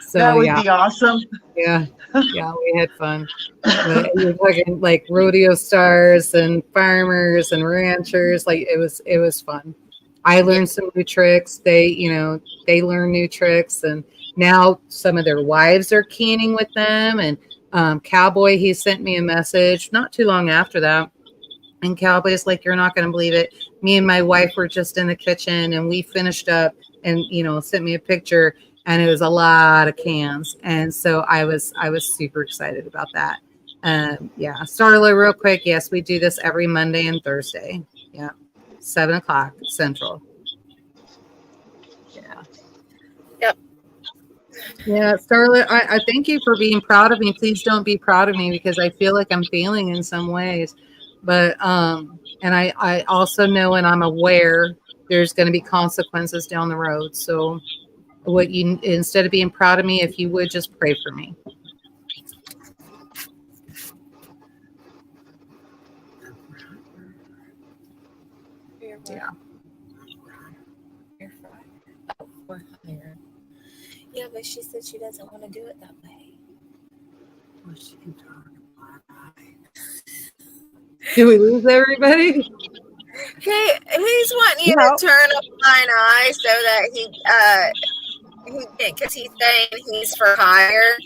So that would be awesome. Yeah. Yeah, we had fun. We're talking like rodeo stars and farmers and ranchers. Like it was fun. I learned some new tricks. They learn new tricks, and now some of their wives are keening with them. And Cowboy, he sent me a message not too long after that. And Cowboy's like, you're not going to believe it. Me and my wife were just in the kitchen and we finished up and, sent me a picture and it was a lot of cans. And so I was super excited about that. Yeah. Starla, real quick. Yes, we do this every Monday and Thursday. Yeah. 7:00 Central. Yeah. Yep. Yeah. Starla, I thank you for being proud of me. Please don't be proud of me because I feel like I'm failing in some ways. But, and I also know and I'm aware there's going to be consequences down the road. So instead of being proud of me, if you would just pray for me. Yeah. Yeah, but she said she doesn't want to do it that way. Well, she can talk. Did we lose everybody? He's wanting you to turn a blind eye so that he because he's saying he's for hire.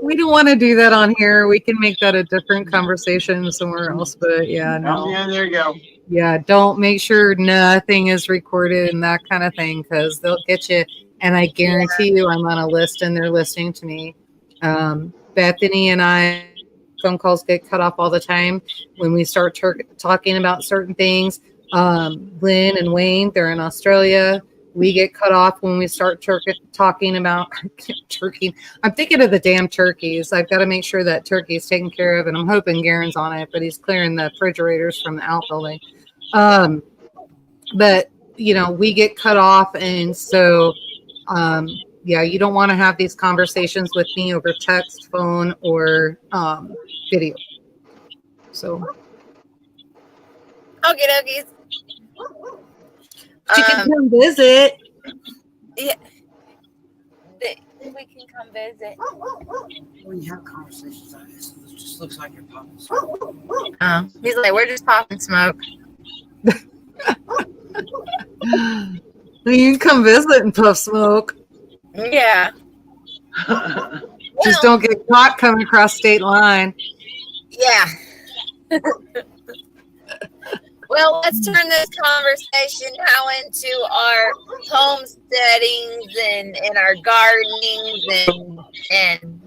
We don't want to do that on here. We can make that a different conversation somewhere else. But yeah, no. Yeah, there you go. Yeah, don't make sure nothing is recorded and that kind of thing because they'll get you. And I guarantee you, I'm on a list and they're listening to me. Bethany and I, phone calls get cut off all the time when we start talking about certain things. Lynn and Wayne, they're in Australia. We get cut off when we start talking about turkey. I'm thinking of the damn turkeys. I've got to make sure that turkey is taken care of, and I'm hoping Garen's on it, but he's clearing the refrigerators from the outbuilding. But, we get cut off, and so, yeah, you don't want to have these conversations with me over text, phone, or video. So. Okay, dokies. She can come visit. Yeah. We can come visit. When you have conversations like this, it just looks like you're popping. He's like, we're just popping smoke. You can come visit and puff smoke. Yeah. Just don't get caught coming across state line. Yeah. Well, let's turn this conversation now into our homesteadings and our gardenings and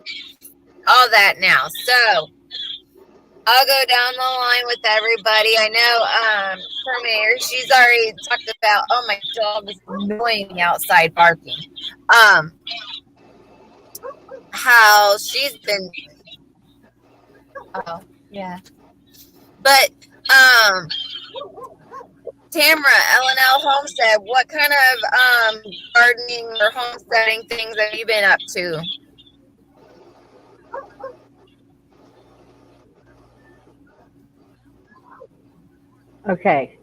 all that now. So I'll go down the line with everybody. I know Premier, she's already talked about, oh, my dog is annoying me outside barking. How she's been, oh, yeah. But Tamara, L&L Homestead, what kind of gardening or homesteading things have you been up to? Okay,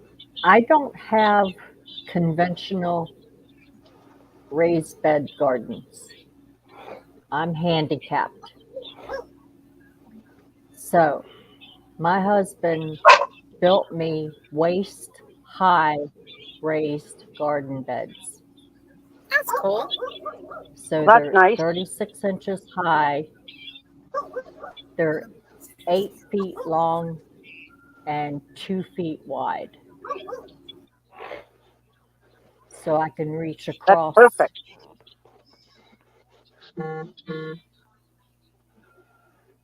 I don't have conventional raised bed gardens. I'm handicapped. So my husband built me waist-high raised garden beds. That's cool. So That's they're nice. 36 inches high. They're 8 feet long and 2 feet wide. So I can reach across. That's perfect.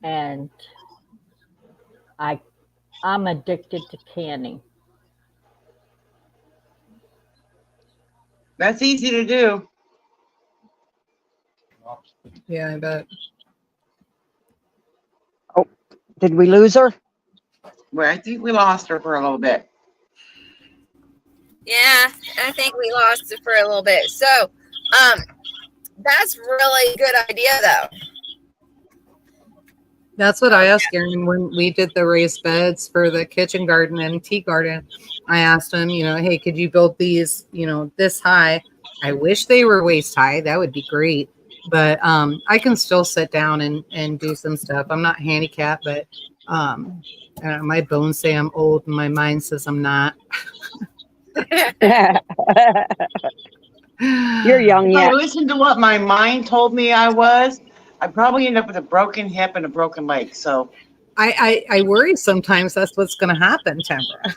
And I'm addicted to canning. That's easy to do. Yeah, I bet. Did we lose her? Well, I think we lost her for a little bit. Yeah, I think we lost it for a little bit. So, that's really a good idea, though. That's what I asked Aaron when we did the raised beds for the kitchen garden and tea garden. I asked him, hey, could you build these, this high? I wish they were waist high. That would be great. But I can still sit down and do some stuff. I'm not handicapped, but my bones say I'm old and my mind says I'm not. You're young If yet. I listened to what my mind told me I was, I'd probably end up with a broken hip and a broken leg. So I worry sometimes that's what's going to happen, Tamara.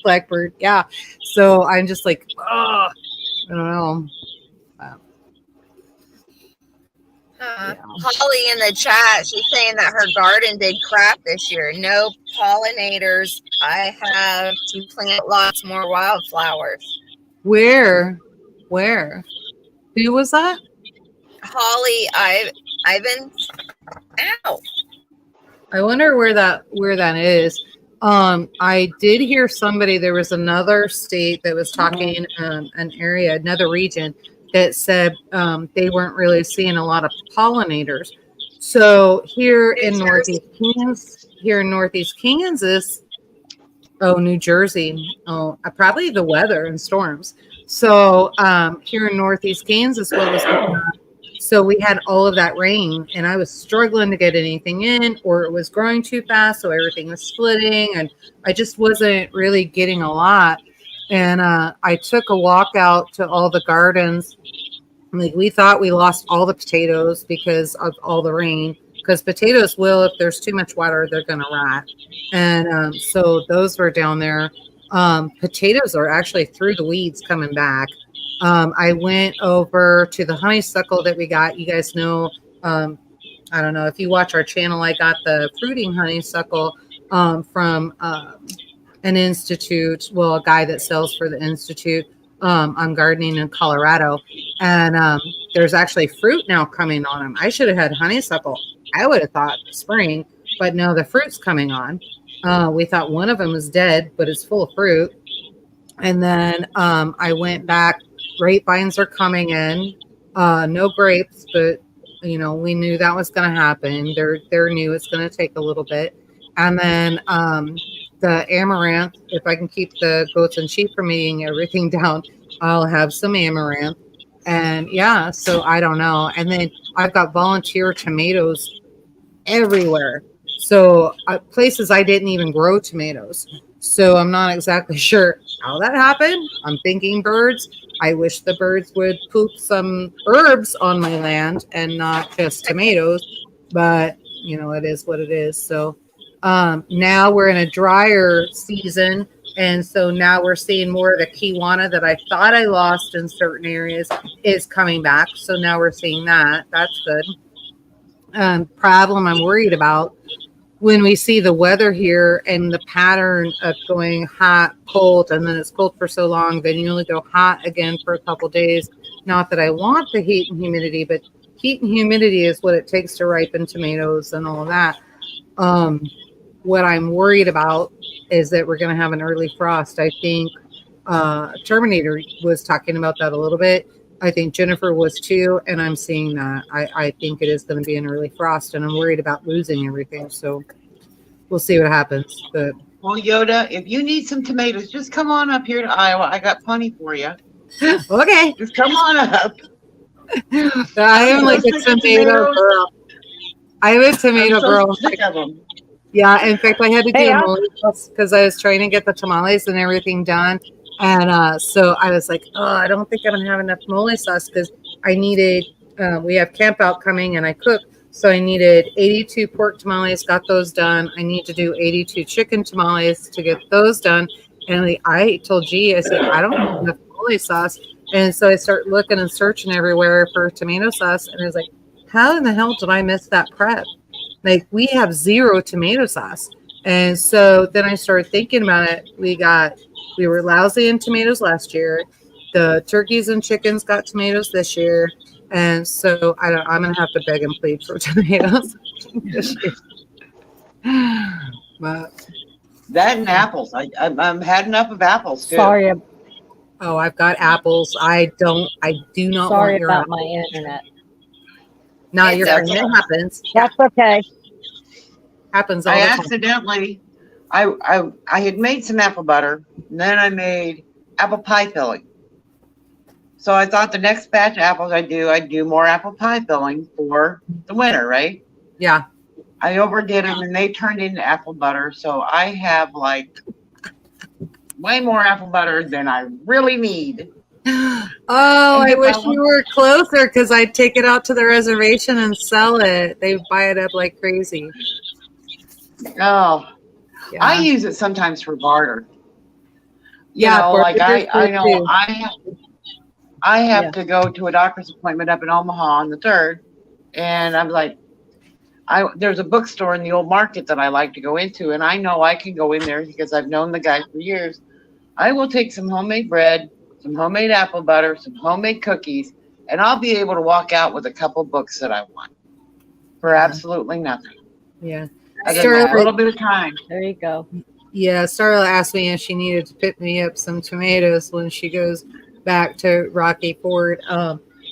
Blackbird. Yeah. So I'm just like, oh, I don't know. Holly in the chat, she's saying that her garden did crap this year. No pollinators. I have to plant lots more wildflowers. Where? Who was that? Holly, Ivan. Ow. I wonder where that is. I did hear somebody, there was another state that was talking, an area, another region that said they weren't really seeing a lot of pollinators. So here in Northeast Kansas, New Jersey, probably the weather and storms. So here in Northeast Kansas, what was going on? So we had all of that rain, and I was struggling to get anything in, or it was growing too fast, so everything was splitting, and I just wasn't really getting a lot. And I took a walk out to all the gardens. Like, we thought we lost all the potatoes because of all the rain, because potatoes will, if there's too much water, they're going to rot. And so those were down there. Potatoes are actually through the weeds coming back. I went over to the honeysuckle that we got. You guys know, I don't know if you watch our channel, I got the fruiting honeysuckle from an institute, a guy that sells for the institute on gardening in Colorado. And there's actually fruit now coming on them. I should have had honeysuckle. I would have thought spring, but no, the fruit's coming on. We thought one of them was dead, but it's full of fruit. And then I went back. Grapevines are coming in. No grapes, but we knew that was going to happen. They're new. It's going to take a little bit. And then the amaranth, if I can keep the goats and sheep from eating everything down, I'll have some amaranth. And yeah, so I don't know. And then I've got volunteer tomatoes everywhere. So places I didn't even grow tomatoes. So I'm not exactly sure how that happened. I'm thinking birds. I wish the birds would poop some herbs on my land and not just tomatoes, but it is what it is. So now we're in a drier season, and so now we're seeing more of the kiwana that I thought I lost in certain areas is coming back. So now we're seeing that. That's good. Problem I'm worried about when we see the weather here and the pattern of going hot, cold, and then it's cold for so long, then you only go hot again for a couple days. Not that I want the heat and humidity, but heat and humidity is what it takes to ripen tomatoes and all of that. What I'm worried about is that we're going to have an early frost. I think Terminator was talking about that a little bit. I think Jennifer was too, and I'm seeing that. I think it is going to be an early frost, and I'm worried about losing everything. So we'll see what happens. But Well, Yoda, if you need some tomatoes, just come on up here to Iowa. I got plenty for you. okay, Just come on up. I am like a tomato girl. I am a tomato girl. Sick of them. Yeah, in fact, I had to do Hey, a mole sauce because I was trying to get the tamales and everything done. And so I was like, oh, I don't think I'm going to have enough mole sauce because I needed, we have camp out coming and I cook. So I needed 82 pork tamales, got those done. I need to do 82 chicken tamales to get those done. And I told G, I said, I don't have enough mole sauce. And so I start looking and searching everywhere for tomato sauce. And I was like, how in the hell did I miss that prep? Like, we have 0 tomato sauce. And so then I started thinking about it. We were lousy in tomatoes last year. The turkeys and chickens got tomatoes this year. And so I'm going to have to beg and plead for tomatoes this year. But, That and apples. I've had enough of apples too. Sorry, oh, I've got apples. I do not sorry want your about apples. my internet. No, It's you're okay. fine. It happens. That's okay. Happens all I the time. accidentally, I had made some apple butter, and then I made apple pie filling. So I thought the next batch of apples I'd do more apple pie filling for the winter, right? Yeah. I overdid them, and they turned into apple butter. So I have like way more apple butter than I really need. Oh, I wish you were closer because I'd take it out to the reservation and sell it. They buy it up like crazy. Oh, Yeah. I use it sometimes for barter. Yeah, know, for like barter I too. know I have Yeah. to go to a doctor's appointment up in Omaha on the 3rd, and I'm like, there's a bookstore in the old market that I like to go into, and I know I can go in there because I've known the guy for years. I will take some homemade bread, some homemade apple butter, some homemade cookies, and I'll be able to walk out with a couple books that I want for absolutely nothing. Yeah. Other than a Starla, little bit of time. There you go. yeah, Starla asked me if she needed to pick me up some tomatoes when she goes back to Rocky Ford.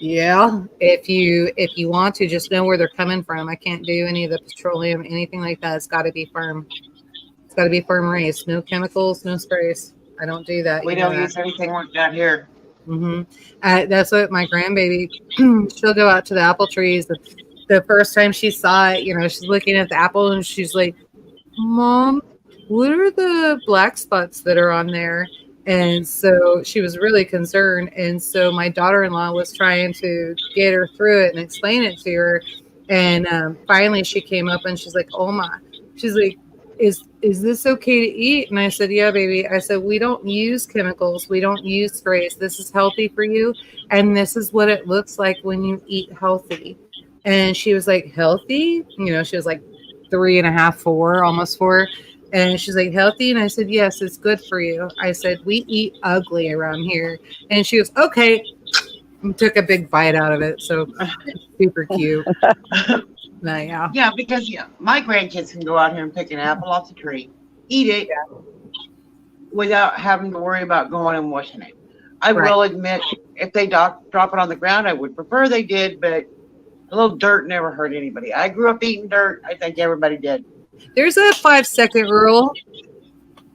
Yeah, if you want to, just know where they're coming from. I can't do any of the petroleum, anything like that. It's got to be farm. It's got to be farm raised. No chemicals, no sprays. I don't do that. We You know don't that. use anything like that here. That's what my grandbaby. She'll go out to the apple trees. The first time she saw it, she's looking at the apple and she's like, "Mom, what are the black spots that are on there?" And so she was really concerned. And so my daughter-in-law was trying to get her through it and explain it to her. And finally, she came up and she's like, "Oh my," she's like, is this okay to eat? And I said, yeah, baby. I said, we don't use chemicals. We don't use sprays. This is healthy for you. And this is what it looks like when you eat healthy. And she was like, healthy? She was like 3.5, 4, almost 4. And she's like, healthy? And I said, yes, it's good for you. I said, we eat ugly around here. And she goes, okay. And took a big bite out of it. So super cute. Yeah. Yeah, because my grandkids can go out here and pick an apple off the tree, eat it without having to worry about going and washing it. I will admit, if they drop it on the ground, I would prefer they did, but a little dirt never hurt anybody. I grew up eating dirt. I think everybody did. There's a 5-second rule.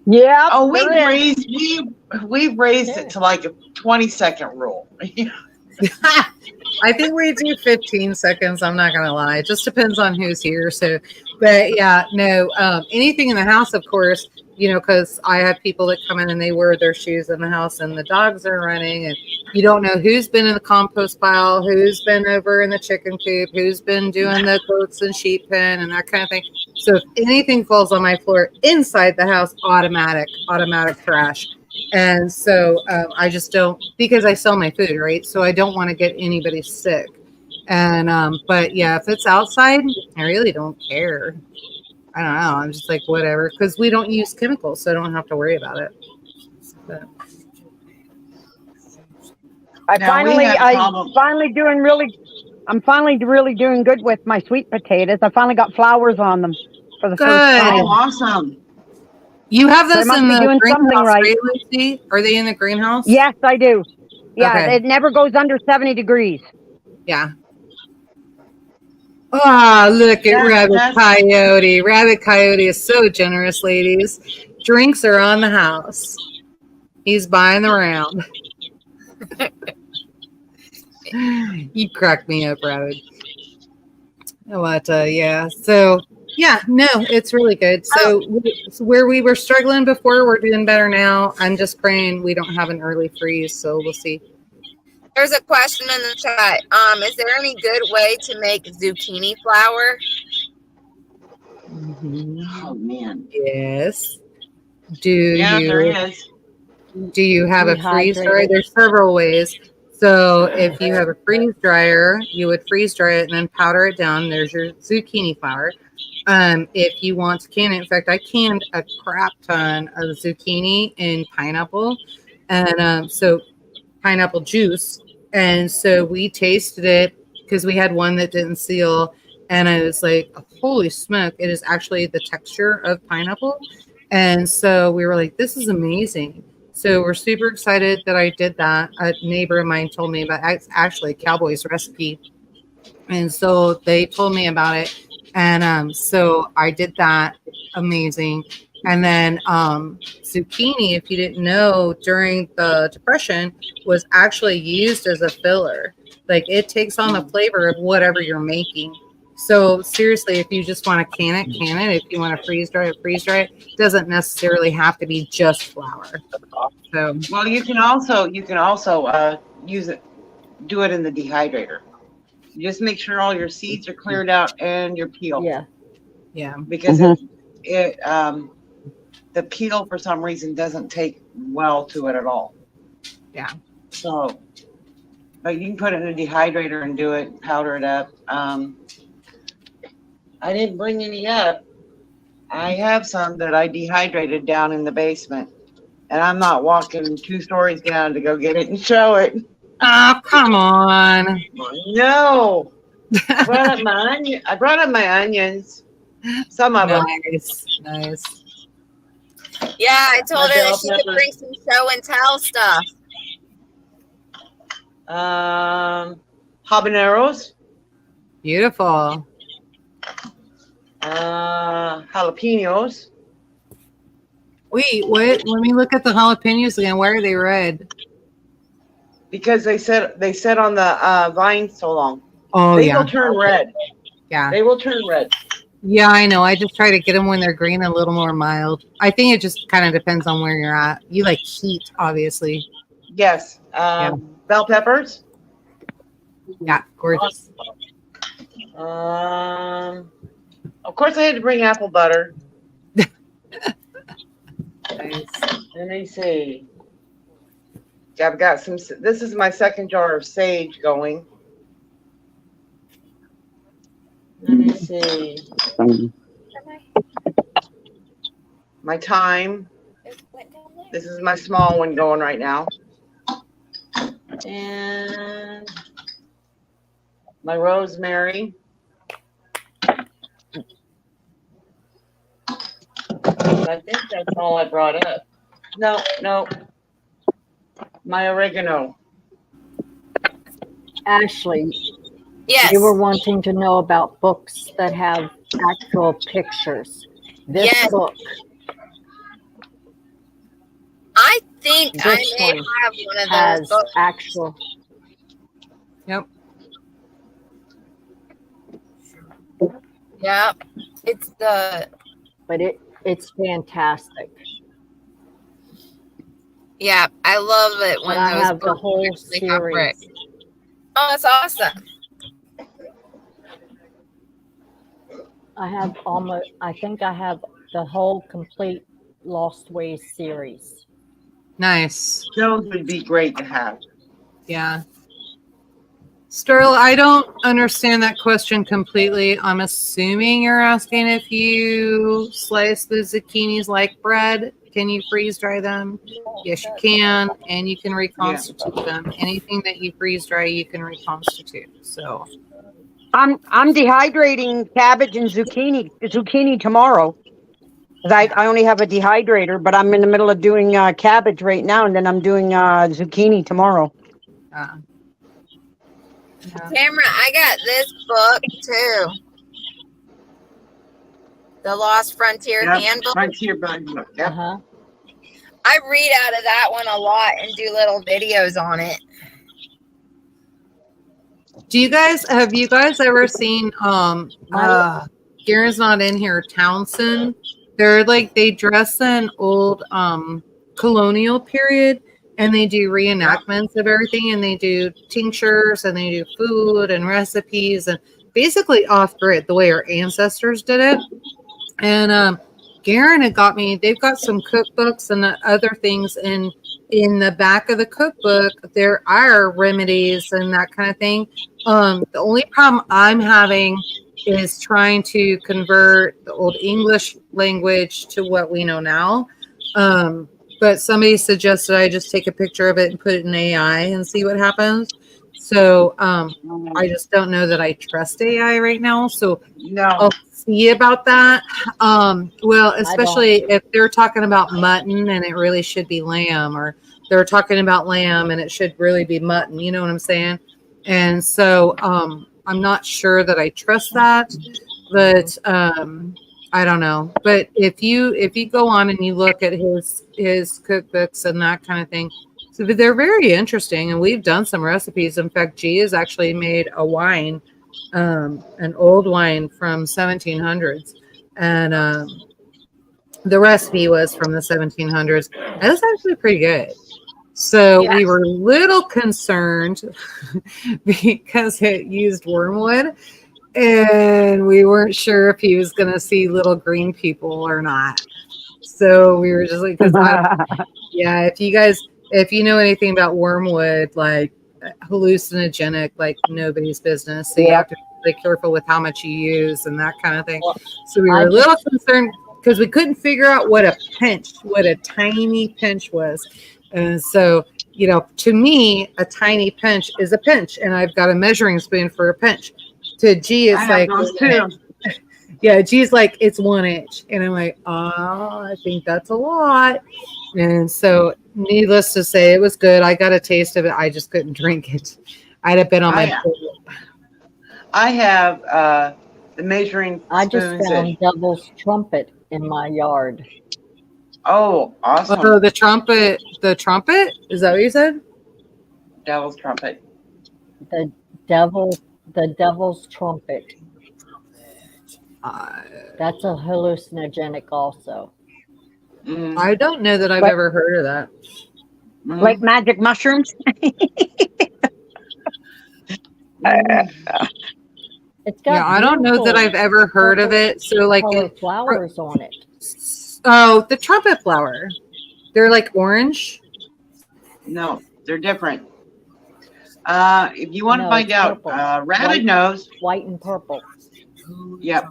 Yeah. Oh, we've raised it to like a 20-second rule. I think we do 15 seconds. I'm not gonna lie. It just depends on who's here. So, but yeah, no, anything in the house, of course, because I have people that come in and they wear their shoes in the house and the dogs are running and you don't know who's been in the compost pile, who's been over in the chicken coop, who's been doing the goats and sheep pen and that kind of thing. So if anything falls on my floor inside the house, automatic trash. And so I just don't, because I sell my food, right? So I don't want to get anybody sick. And but yeah, if it's outside, I really don't care. I don't know. I'm just like whatever, because we don't use chemicals, so I don't have to worry about it. But, I'm finally really doing good with my sweet potatoes. I finally got flowers on them for the Good. first time. Oh, awesome. you have So I this must in be the doing something greenhouse, right. right, Lucy? Are they in the greenhouse? Yes, I do. Yeah, Okay. it never goes under 70 degrees. Yeah. Ah, look at Rabbit That's- Coyote. Rabbit Coyote is so generous, ladies. Drinks are on the house. He's buying the round. You crack me up, Rabbit. But yeah, so yeah, no, it's really good. So where we were struggling before, we're doing better now. I'm just praying we don't have an early freeze, so we'll see. There's a question in the chat. Is there any good way to make zucchini flour? Oh, man. Yes. Yeah, there is. Do you have a freeze dryer? Dehydrated. There's several ways. So if you have a freeze dryer, you would freeze dry it and then powder it down. There's your zucchini flour. If you want to can it, in fact, I canned a crap ton of zucchini and pineapple, and so pineapple juice. And so we tasted it because we had one that didn't seal, and I was like, "Holy smoke! It is actually the texture of pineapple." And so we were like, "This is amazing." So we're super excited that I did that. A neighbor of mine told me about it's actually a Cowboy's recipe. And so they told me about it. And so I did that. Amazing. And then zucchini, if you didn't know, during the Depression was actually used as a filler. Like it takes on the flavor of whatever you're making. So seriously, if you just want to can it, can it. If you want to freeze dry it, freeze dry it. It doesn't necessarily have to be just flour. So Well, you can also use it, do it in the dehydrator. Just make sure all your seeds are cleared out and your peel. Yeah. yeah. Because the peel for some reason doesn't take well to it at all. Yeah. So, but you can put it in a dehydrator and do it, powder it up. I didn't bring any up. I have some that I dehydrated down in the basement, and I'm not walking 2 stories down to go get it and show it. Oh, come on. No. I brought up my onions. Some of them. Nice. Yeah, I told My her bell that she could pepper. bring some show and tell stuff. Habaneros. Beautiful. Jalapenos. Wait, what? Let me look at the jalapenos again. Why are they red? Because they sit on the vine so long. Oh, They yeah. will turn red. Yeah. They will turn red. Yeah, I know. I just try to get them when they're green a little more mild. I think it just kind of depends on where you're at. You like heat, obviously. Yes. Bell peppers. Yeah, gorgeous. Of course, I had to bring apple butter. Nice. Let me see. I've got some. This is my second jar of sage going. Let me see. My thyme. This is my small one going right now. And my rosemary. I think that's all I brought up. No. My oregano. Ashley, Yes. you were wanting to know about books that have actual pictures. This Yes. book, I think I This may one have one of has those books. actual. Yep. Yeah, it's the But it's fantastic. yeah. I love it when But I those have the books whole actually have Rick. series. Oh, that's awesome. I think I have the whole complete Lost Ways series. Nice. Those would be great to have. Yeah. Sterl, I don't understand that question completely. I'm assuming you're asking if you slice the zucchinis like bread. Can you freeze dry them? Yes, you can, and you can reconstitute them. Anything that you freeze dry, you can reconstitute. So I'm dehydrating cabbage and zucchini tomorrow. 'Cause I only have a dehydrator, but I'm in the middle of doing cabbage right now, and then I'm doing zucchini tomorrow. yeah. Tamara, I got this book too. The Lost Frontier Yep, Handbook. Frontier Bug Book. Yep. Uh-huh. I read out of that one a lot and do little videos on it. Have you guys ever seen Garen's not in here, Townsend? They dress in old colonial period, and they do reenactments of everything, and they do tinctures, and they do food and recipes, and basically off grid the way our ancestors did it. And Garen had got me, they've got some cookbooks and other things in the back of the cookbook. There are remedies and that kind of thing. The only problem I'm having is trying to convert the old English language to what we know now. But somebody suggested I just take a picture of it and put it in AI and see what happens. So I just don't know that I trust AI right now. So No. I'll see about that. Well, especially if they're talking about mutton and it really should be lamb, or they're talking about lamb and it should really be mutton. You know what I'm saying? And so I'm not sure that I trust that, but I don't know. But if you go on and you look at his cookbooks and that kind of thing, so they're very interesting, and we've done some recipes. In fact, G has actually made a wine, an old wine from 1700s, and the recipe was from the 1700s. And it was actually pretty good. So we were a little concerned because it used wormwood, and we weren't sure if he was going to see little green people or not. So we were just like, if you know anything about wormwood, like hallucinogenic, like nobody's business. So you have to be really careful with how much you use and that kind of thing. So we were a little concerned because we couldn't figure out what a tiny pinch was. And so, to me, a tiny pinch is a pinch, and I've got a measuring spoon for a pinch. To G, it's like, yeah, G's like, it's 1 inch. And I'm like, I think that's a lot. And so, needless to say, it was good. I got a taste of it. I just couldn't drink it. I'd have been on my I have the measuring spoons. I just found Devil's Trumpet in my yard. Oh, awesome. Oh, the trumpet. Is that what you said? Devil's Trumpet. The Devil's Trumpet. That's a hallucinogenic also. I don't know that I've ever heard of that. Like magic mushrooms? It's got I don't know that I've ever heard of it. So like flowers on it. Oh, the trumpet flower. They're like orange. No, they're different. If you want to find out, Rabbit knows. White and purple. Yep.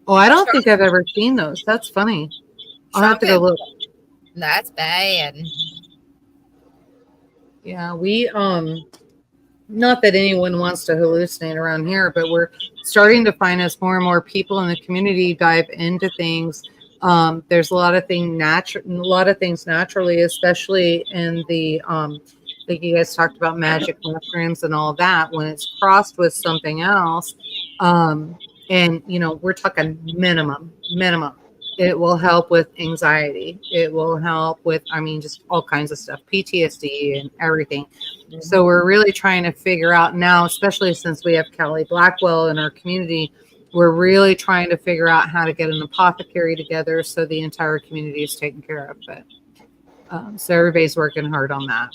Oh, I don't think I've ever seen those. That's funny. I'll have to go look. That's bad. Yeah, we not that anyone wants to hallucinate around here, but we're starting to find as more and more people in the community dive into things. There's a lot of things naturally, especially in the like you guys talked about magic mushrooms and all that, when it's crossed with something else. And we're talking minimum. It will help with anxiety. It will help with, just all kinds of stuff, PTSD and everything. So we're really trying to figure out now, especially since we have Callie Blackwell in our community, we're really trying to figure out how to get an apothecary together so the entire community is taken care of. But so everybody's working hard on that.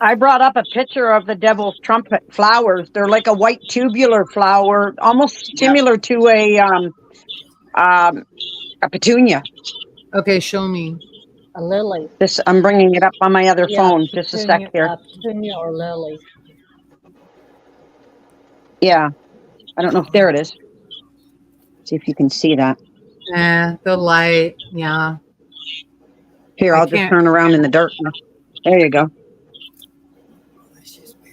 I brought up a picture of the devil's trumpet flowers. They're like a white tubular flower, almost similar to a petunia. Okay, show me. A lily. This I'm bringing it up on my other Yeah, phone. Just a sec here. Petunia or lily. Yeah, I don't know if there it is. See if you can see that. The light, yeah. Here, I'll just turn around in the dirt. There you go.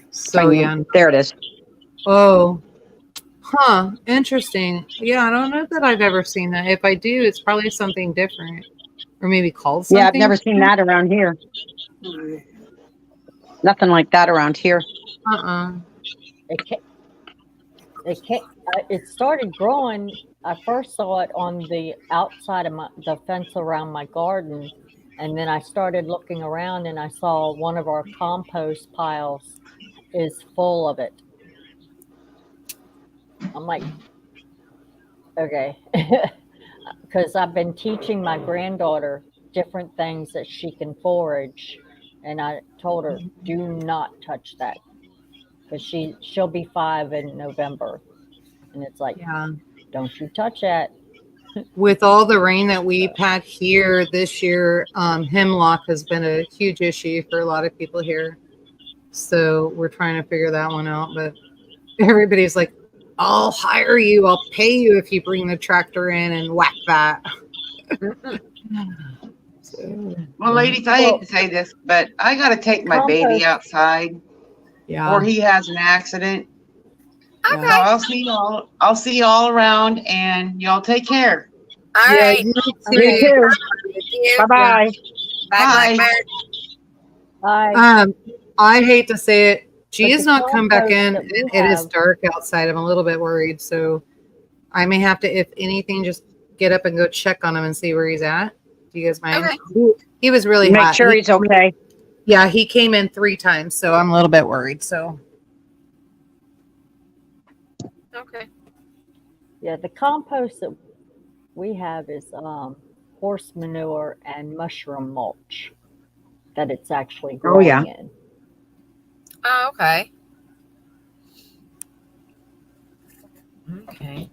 So yeah, there it is. Oh, huh. Interesting. Yeah, I don't know that I've ever seen that. If I do, it's probably something different, or maybe called something. Yeah, I've never seen that around here. Nothing like that around here. It started growing. I first saw it on the outside of the fence around my garden, and then I started looking around and I saw one of our compost piles is full of it. I'm like, okay, because I've been teaching my granddaughter different things that she can forage, and I told her, do not touch that, because she'll be 5 in November, and it's like, Yeah. Don't you touch that. With all the rain that we've had here this year, hemlock has been a huge issue for a lot of people here. So we're trying to figure that one out. But everybody's like, I'll hire you. I'll pay you if you bring the tractor in and whack that. Well, ladies, I hate to say this, but I got to take my baby outside. Yeah. Or he has an accident. Okay. So I'll see y'all around, and y'all take care. All right. You You too. Bye-bye. Bye. Bye. I hate to say it. She But has the not come back in. compost that we It is have- dark outside. I'm a little bit worried. So I may have to, if anything, just get up and go check on him and see where he's at. Do you guys mind? Okay. He was really Make hot. sure he's okay. Yeah, he came in 3 times, so I'm a little bit worried. So Okay. Yeah, the compost that we have is horse manure and mushroom mulch that it's actually growing in. Oh, okay. Okay.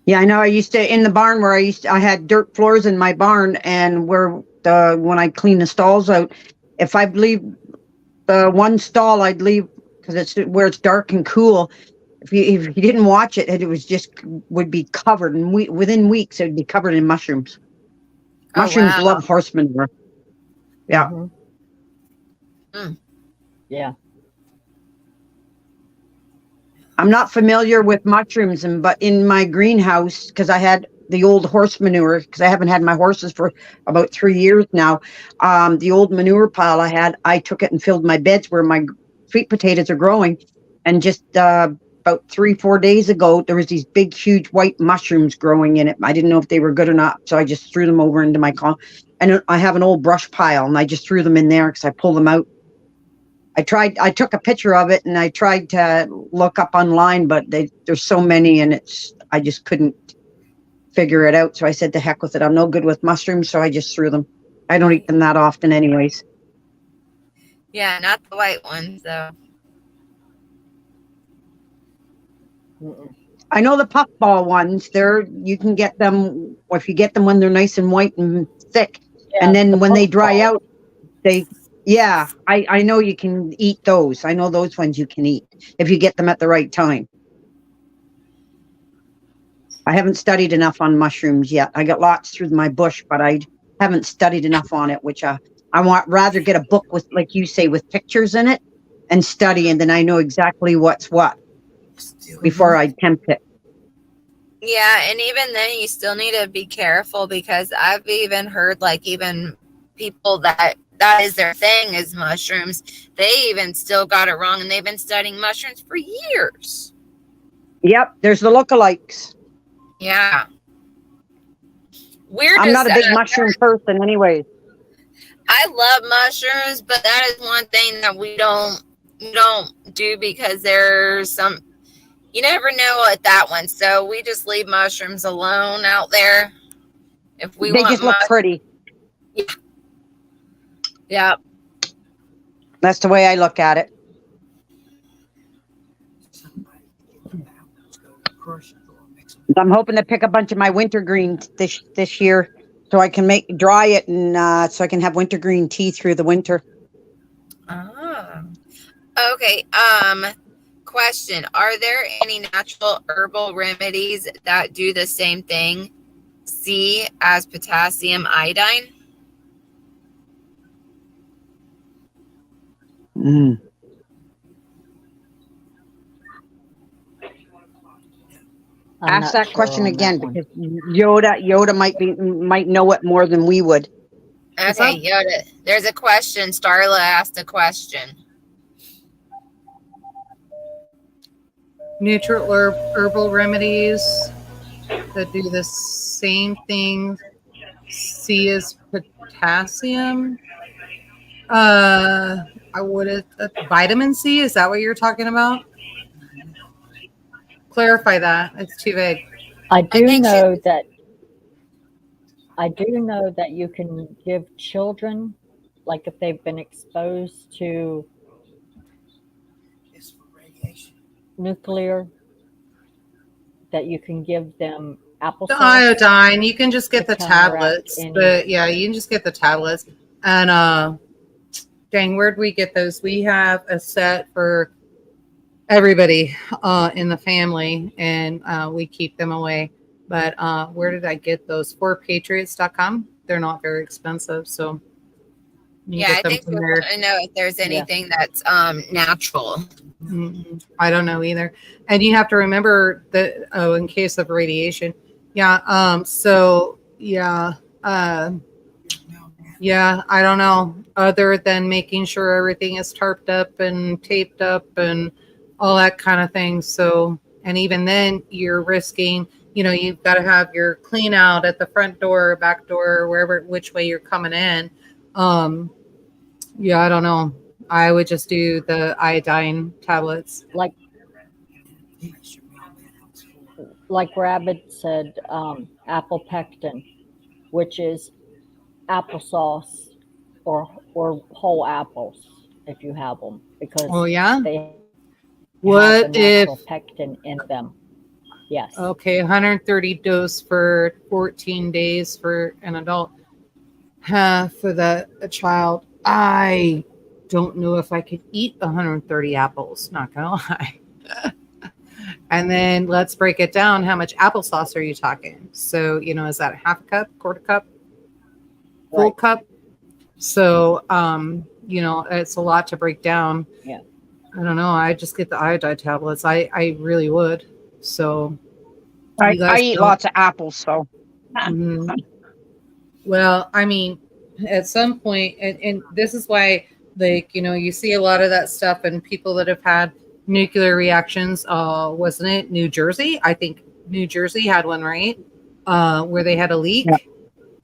Yeah, I know. I used to in the barn where I had dirt floors in my barn, and when I clean the stalls out, if I leave the one stall, I'd leave because it's where it's dark and cool. If you didn't watch it, it was would be covered, and within weeks it would be covered in mushrooms. Mushrooms love horse manure. Yeah. Mm-hmm. Yeah. I'm not familiar with mushrooms, but in my greenhouse, because I had the old horse manure, because I haven't had my horses for about 3 years now. The old manure pile I took it and filled my beds where my sweet potatoes are growing. And just about 3-4 days ago, there was these big, huge white mushrooms growing in it. I didn't know if they were good or not, so I just threw them over into my and I have an old brush pile, and I just threw them in there because I pulled them out. I took a picture of it, and I tried to look up online, but there's so many, and I just couldn't figure it out. So I said, to heck with it. I'm no good with mushrooms, so I just threw them. I don't eat them that often anyways. Yeah, not the white ones, though. I know the puffball ones. You can get them, or if you get them when they're nice and white and thick, and then when they dry out, I know you can eat those. I know those ones you can eat if you get them at the right time. I haven't studied enough on mushrooms yet. I got lots through my bush, but I haven't studied enough on it, which I rather get a book with, like you say, with pictures in it and study, and then I know exactly what's what before I attempt it. Yeah, and even then you still need to be careful, because I've even heard, like, even people that is their thing is mushrooms, they even still got it wrong, and they've been studying mushrooms for years. Yep, there's the lookalikes. Yeah. I'm not a big mushroom person anyways. I love mushrooms, but that is one thing that we don't do because there's some, you never know what that one. So we just leave mushrooms alone out there. If we They want just look pretty. yeah. That's the way I look at it. I'm hoping to pick a bunch of my wintergreen this year, so I can dry it and so I can have wintergreen tea through the winter. Ah. Okay. Question: are there any natural herbal remedies that do the same thing, C, as potassium iodine? Mm. I'm Ask not that sure question on again that one. because Yoda might know it more than we would. Okay, Yoda. There's a question. Starla asked a question. Neutral herbal remedies that do the same thing. C is potassium. I would vitamin C. Is that what you're talking about? Clarify that. It's too vague. I do think know that you can give children, like if they've been exposed to It's for radiation. nuclear, that you can give them The applesauce. iodine, you can just get to the counteract tablets. any- But yeah, you can just get the tablets. And dang, where'd we get those? We have a set for everybody in the family, and we keep them away. But where did I get those? ForPatriots.com. They're not very expensive, so you Yeah, get I them think from we there. want to know if there's anything that's natural. I don't know either. And you have to remember that, in case of radiation. Yeah. So yeah. Yeah, I don't know. Other than making sure everything is tarped up and taped up and all that kind of thing. So, and even then you're risking, you've got to have your clean out at the front door, back door, wherever, which way you're coming in. Yeah, I don't know. I would just do the iodine tablets. Like Rabbit said, apple pectin, which is applesauce or whole apples if you have them, because Oh yeah. they have a What if natural pectin in them. Yes. okay, 130 dose for 14 days for an adult, for a child? I don't know if I could eat 130 apples. Not gonna lie. And then let's break it down. How much applesauce are you talking? So is that a half a cup, quarter cup, full Right. cup? So it's a lot to break down. Yeah. I don't know. I just get the iodine tablets. I really would. So I you guys eat don't- lots of apples, so Mhm. Well, I mean, at some point, and this is why, you see a lot of that stuff and people that have had nuclear reactions. Wasn't it New Jersey? I think New Jersey had one, right? Where they had a leak. Yep.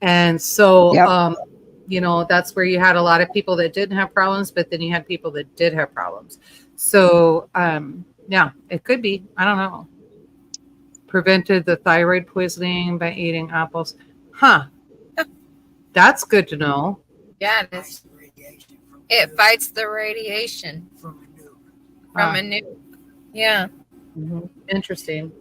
And so, Yep. that's where you had a lot of people that didn't have problems, but then you had people that did have problems. So, yeah, it could be. I don't know. Prevented the thyroid poisoning by eating apples. Huh. That's good to know. Yeah, it fights the radiation From a nuke. from a nuke. Yeah. Interesting.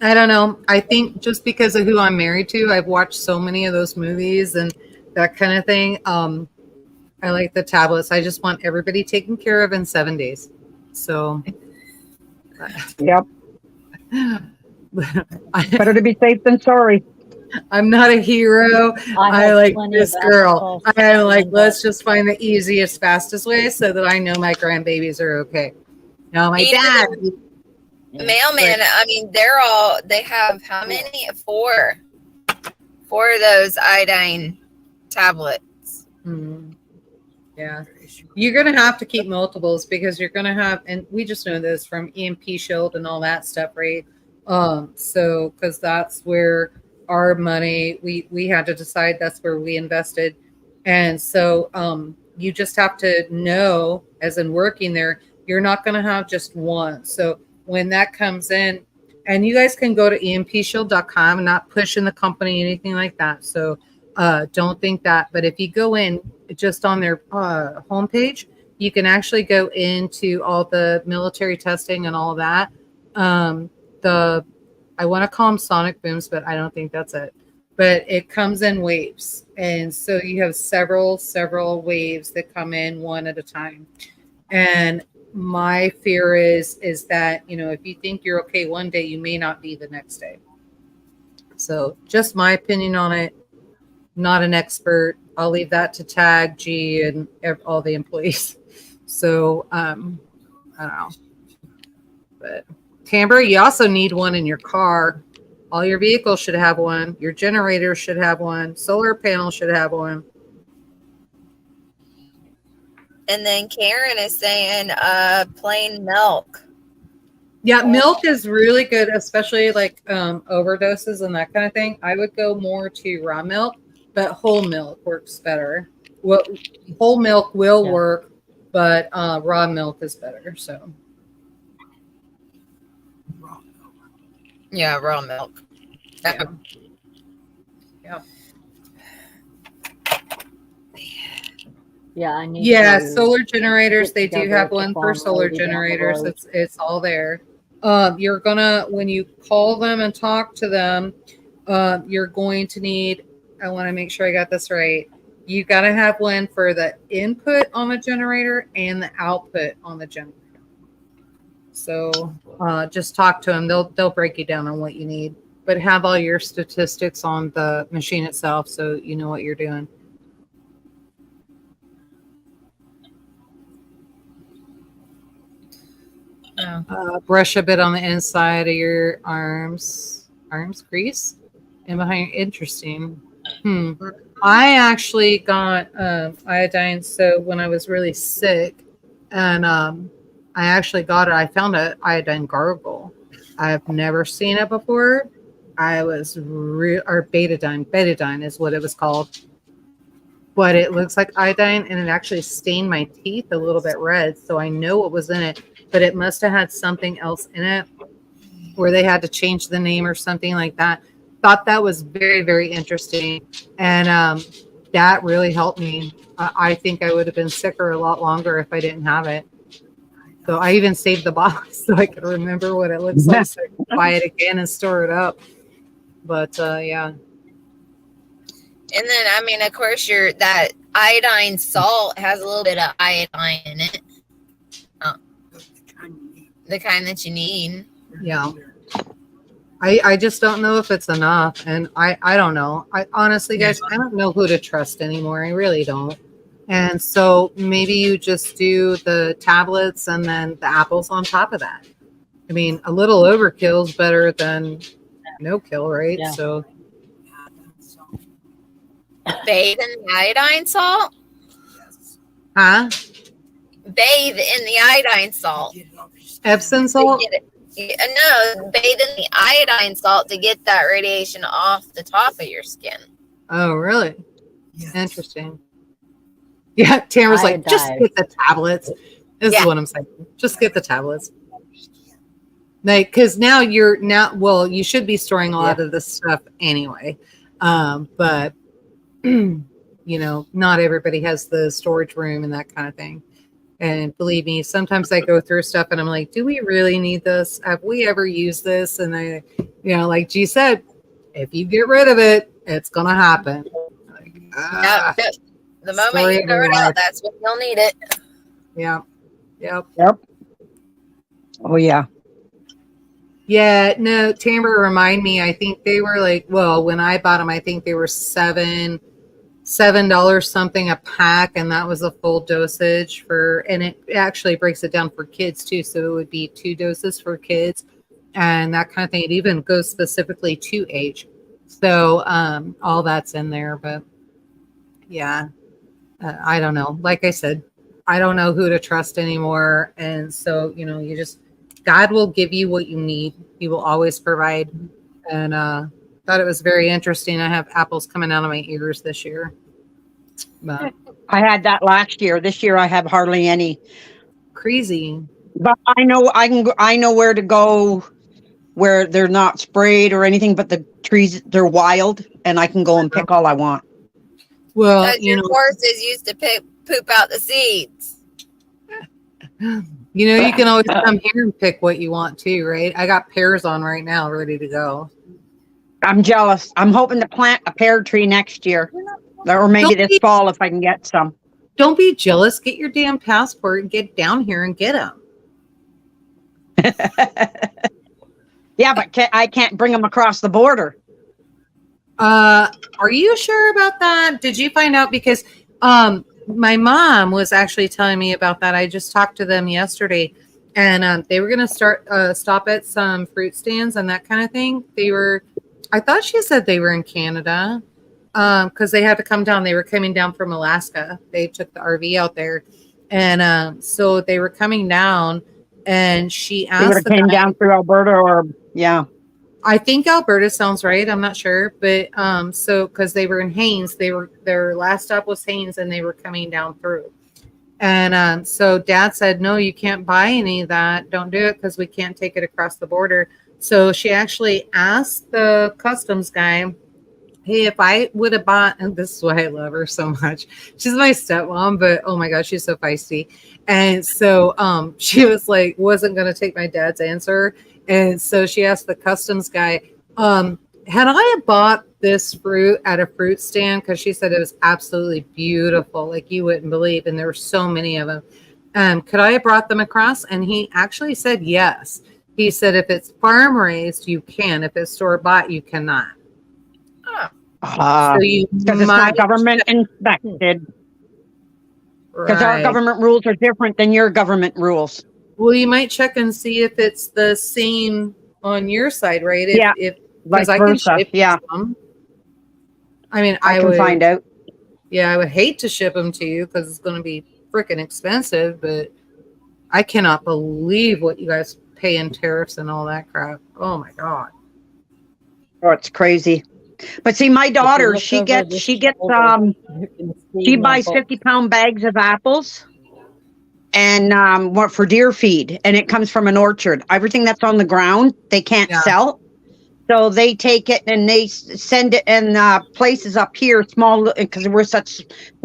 I don't know. I think just because of who I'm married to, I've watched so many of those movies and that kind of thing. I like the tablets. I just want everybody taken care of in 7 days. So, yep. Better to be safe than sorry. I'm not a hero. I have like plenty this of girl. applesauce I am like, and, let's just find the easiest, fastest way so that I know my grandbabies are okay. No, my dad. Mailman, I mean, they have how many? Four of those iodine tablets. Yeah. You're going to have to keep multiples because you're going to have, and we just know this from EMP Shield and all that stuff, right? So, because that's where our money. We had to decide that's where we invested. And so you just have to know, as in working there, you're not going to have just one. So when that comes in, and you guys can go to empshield.com, not pushing the company, anything like that. So don't think that. But if you go in just on their homepage, you can actually go into all the military testing and all that. I want to call them sonic booms, but I don't think that's it. But it comes in waves. And so you have several waves that come in one at a time. And my fear is that, if you think you're okay one day, you may not be the next day. So just my opinion on it. Not an expert. I'll leave that to Tag, G, and all the employees. So I don't know. But Tamber, you also need one in your car. All your vehicles should have one. Your generator should have one. Solar panel should have one. And then Karen is saying plain milk. Yeah, milk is really good, especially like overdoses and that kind of thing. I would go more to raw milk, but whole milk works better. Well, whole milk will work, but raw milk is better. So. Yeah, raw milk. Yeah. Yeah. Yeah, I need. Yeah, to solar generators. They do together have to one for farm solar lady down the generators. road. It's all there. You're gonna, when you call them and talk to them, you're going to need. I want to make sure I got this right. You got to have one for the input on the generator and the output on the generator. So just talk to them. They'll break you down on what you need, but have all your statistics on the machine itself so you know what you're doing. Brush a bit on the inside of your arms grease and behind. Interesting. I actually got iodine. So when I was really sick, and I actually got it. I found an iodine gargle. I've never seen it before. I was or betadine is what it was called. But it looks like iodine, and it actually stained my teeth a little bit red. So I know what was in it, but it must have had something else in it where they had to change the name or something like that. Thought that was very, very interesting. And that really helped me. I think I would have been sicker a lot longer if I didn't have it. So I even saved the box so I could remember what it looks like, so I could buy it again and store it up. But yeah. And then, I mean, of course, that iodine salt has a little bit of iodine in it. The kind that you need. Yeah. I just don't know if it's enough. And I don't know. I honestly, guys, I don't know who to trust anymore. I really don't. And so maybe you just do the tablets and then the apples on top of that. I mean, a little overkill is better than no kill, right? Yeah. So Bathe in the iodine salt? huh? Bathe in the iodine salt. Epsom salt? No, bathe in the iodine salt to get that radiation off the top of your skin. Oh, really? Interesting. Yeah, Tamara's like, just get the tablets. This is what I'm saying. Just get the tablets. Like, because now you should be storing a lot of this stuff anyway. But not everybody has the storage room and that kind of thing. And believe me, sometimes I go through stuff and I'm like, do we really need this? Have we ever used this? And I, like G said, if you get rid of it, it's going to happen. Like, the moment you throw it out, that's when you'll need it. Yeah. Yep. Oh, yeah. Yeah. No, Tamara, remind me, I think they were like, well, when I bought them, I think they were $7 something a pack, and that was a full dosage and it actually breaks it down for kids too. So it would be 2 doses for kids and that kind of thing. It even goes specifically to age. So all that's in there, but yeah, I don't know. Like I said, I don't know who to trust anymore. And so, God will give you what you need. He will always provide. And thought it was very interesting. I have apples coming out of my ears this year. But I had that last year. This year I have hardly any. crazy. But I know I know where to go where they're not sprayed or anything, but the trees, they're wild, and I can go and pick all I want. Well, Because your horses used to poop out the seeds. you can always come here and pick what you want too, right? I got pears on right now, ready to go. I'm jealous. I'm hoping to plant a pear tree next year, or maybe this fall if I can get some. Don't be jealous. Get your damn passport and get down here and get them. Yeah, but I can't bring them across the border. Are you sure about that? Did you find out? Because my mom was actually telling me about that. I just talked to them yesterday, and they were going to stop at some fruit stands and that kind of thing. I thought she said they were in Canada because they had to come down. They were coming down from Alaska. They took the RV out there, and so they were coming down. And she asked, came down through Alberta, or yeah. I think Alberta sounds right. I'm not sure, but so because they were in Haines, their last stop was Haines, and they were coming down through. And so Dad said, "No, you can't buy any of that. Don't do it because we can't take it across the border." So she actually asked the customs guy, "Hey, if I would have bought," and this is why I love her so much. She's my stepmom, but oh my gosh, she's so feisty. And so she was like, wasn't going to take my dad's answer. And so she asked the customs guy, had I bought this fruit at a fruit stand? Because she said it was absolutely beautiful, like you wouldn't believe. And there were so many of them. Could I have brought them across? And he actually said yes. He said, if it's farm raised, you can. If it's store bought, you cannot. So you because it's not government inspected. Because our government rules are different than your government rules. Well, you might check and see if it's the same on your side, right? If vice I can versa. ship some. I mean, I can would find out. Yeah, I would hate to ship them to you because it's going to be freaking expensive, but I cannot believe what you guys pay in tariffs and all that crap. Oh my God. Oh, it's crazy. But see, my daughter, she buys 50-pound bags of apples and for deer feed, and it comes from an orchard. Everything that's on the ground, they can't sell. So they take it and they send it in places up here, small, because we're so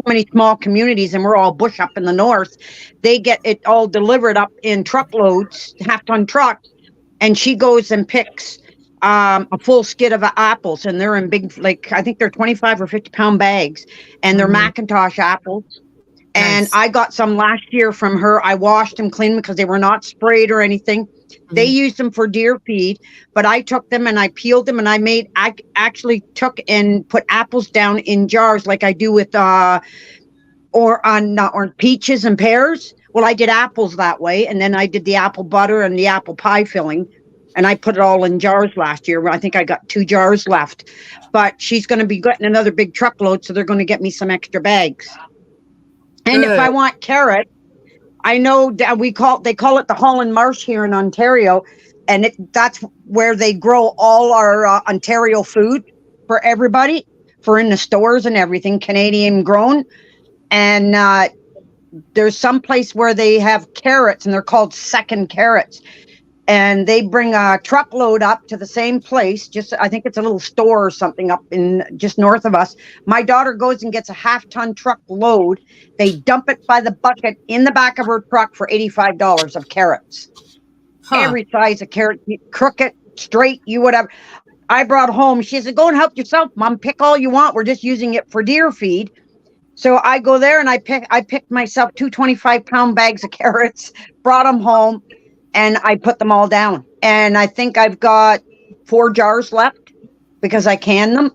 many small communities and we're all bush up in the north. They get it all delivered up in truckloads, half-ton truck, and she goes and picks a full skid of apples, and they're in big, like I think they're 25 or 50-pound bags, and they're Macintosh apples. And Nice. I got some last year from her. I washed them clean because they were not sprayed or anything. They used them for deer feed, but I took them and I peeled them and I actually took and put apples down in jars like I do with peaches and pears. Well, I did apples that way, and then I did the apple butter and the apple pie filling. And I put it all in jars last year. I think I got 2 jars left. But she's going to be getting another big truckload, so they're going to get me some extra bags. And if I want carrot, I know they call it the Holland Marsh here in Ontario, and that's where they grow all our Ontario food for everybody, for in the stores and everything, Canadian grown. And there's some place where they have carrots, and they're called second carrots. And they bring a truckload up to the same place. I think it's a little store or something up in just north of us. My daughter goes and gets a half-ton truckload. They dump it by the bucket in the back of her truck for $85 of carrots. Every size of carrot, crooked, straight, you whatever. I brought home. She said, "Go and help yourself, Mom. Pick all you want. We're just using it for deer feed." So I go there and I picked myself 2 25-pound bags of carrots, brought them home. And I put them all down. And I think I've got 4 jars left because I can them.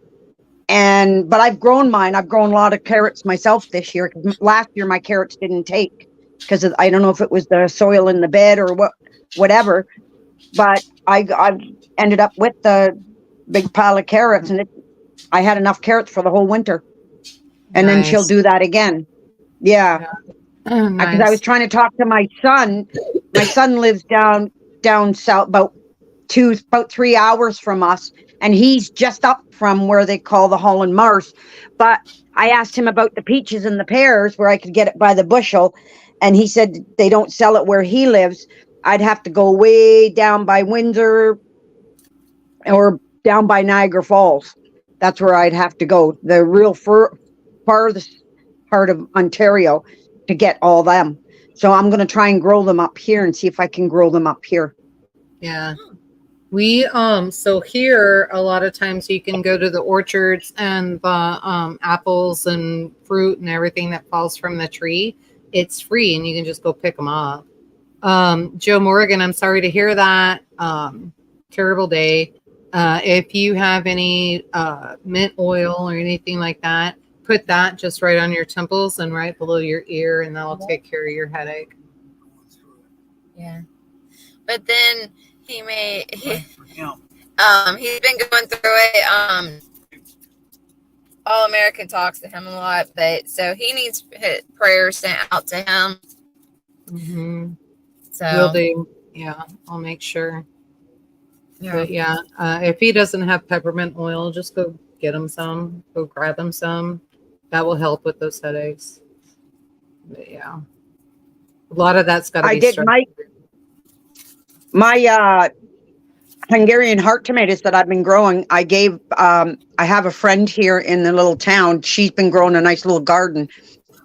But I've grown mine. I've grown a lot of carrots myself this year. Last year, my carrots didn't take because I don't know if it was the soil in the bed or whatever. But I ended up with the big pile of carrots, and I had enough carrots for the whole winter. And then she'll do that again. Yeah. Because I was trying to talk to my son. My son lives down south, about 3 hours from us, and he's just up from where they call the Holland Mars. But I asked him about the peaches and the pears where I could get it by the bushel, and he said they don't sell it where he lives. I'd have to go way down by Windsor or down by Niagara Falls. That's where I'd have to go, the real farthest part of Ontario, to get all them. So I'm going to try and grow them up here and see if I can grow them up here. Yeah. We so here a lot of times you can go to the orchards and the apples and fruit and everything that falls from the tree. It's free and you can just go pick them up. Joe Morgan, I'm sorry to hear that. Terrible day. If you have any mint oil or anything like that, put that just right on your temples and right below your ear, and that'll take care of your headache. Yeah. But then he's been going through it. All American talks to him a lot, but so he needs prayers sent out to him. Mm-hmm. So Will do. Yeah, I'll make sure. yeah. But yeah, if he doesn't have peppermint oil, just go get him some. Go grab him some. That will help with those headaches. But yeah, a lot of that's got to be. I did my Hungarian heart tomatoes that I've been growing. I gave. I have a friend here in the little town. She's been growing a nice little garden,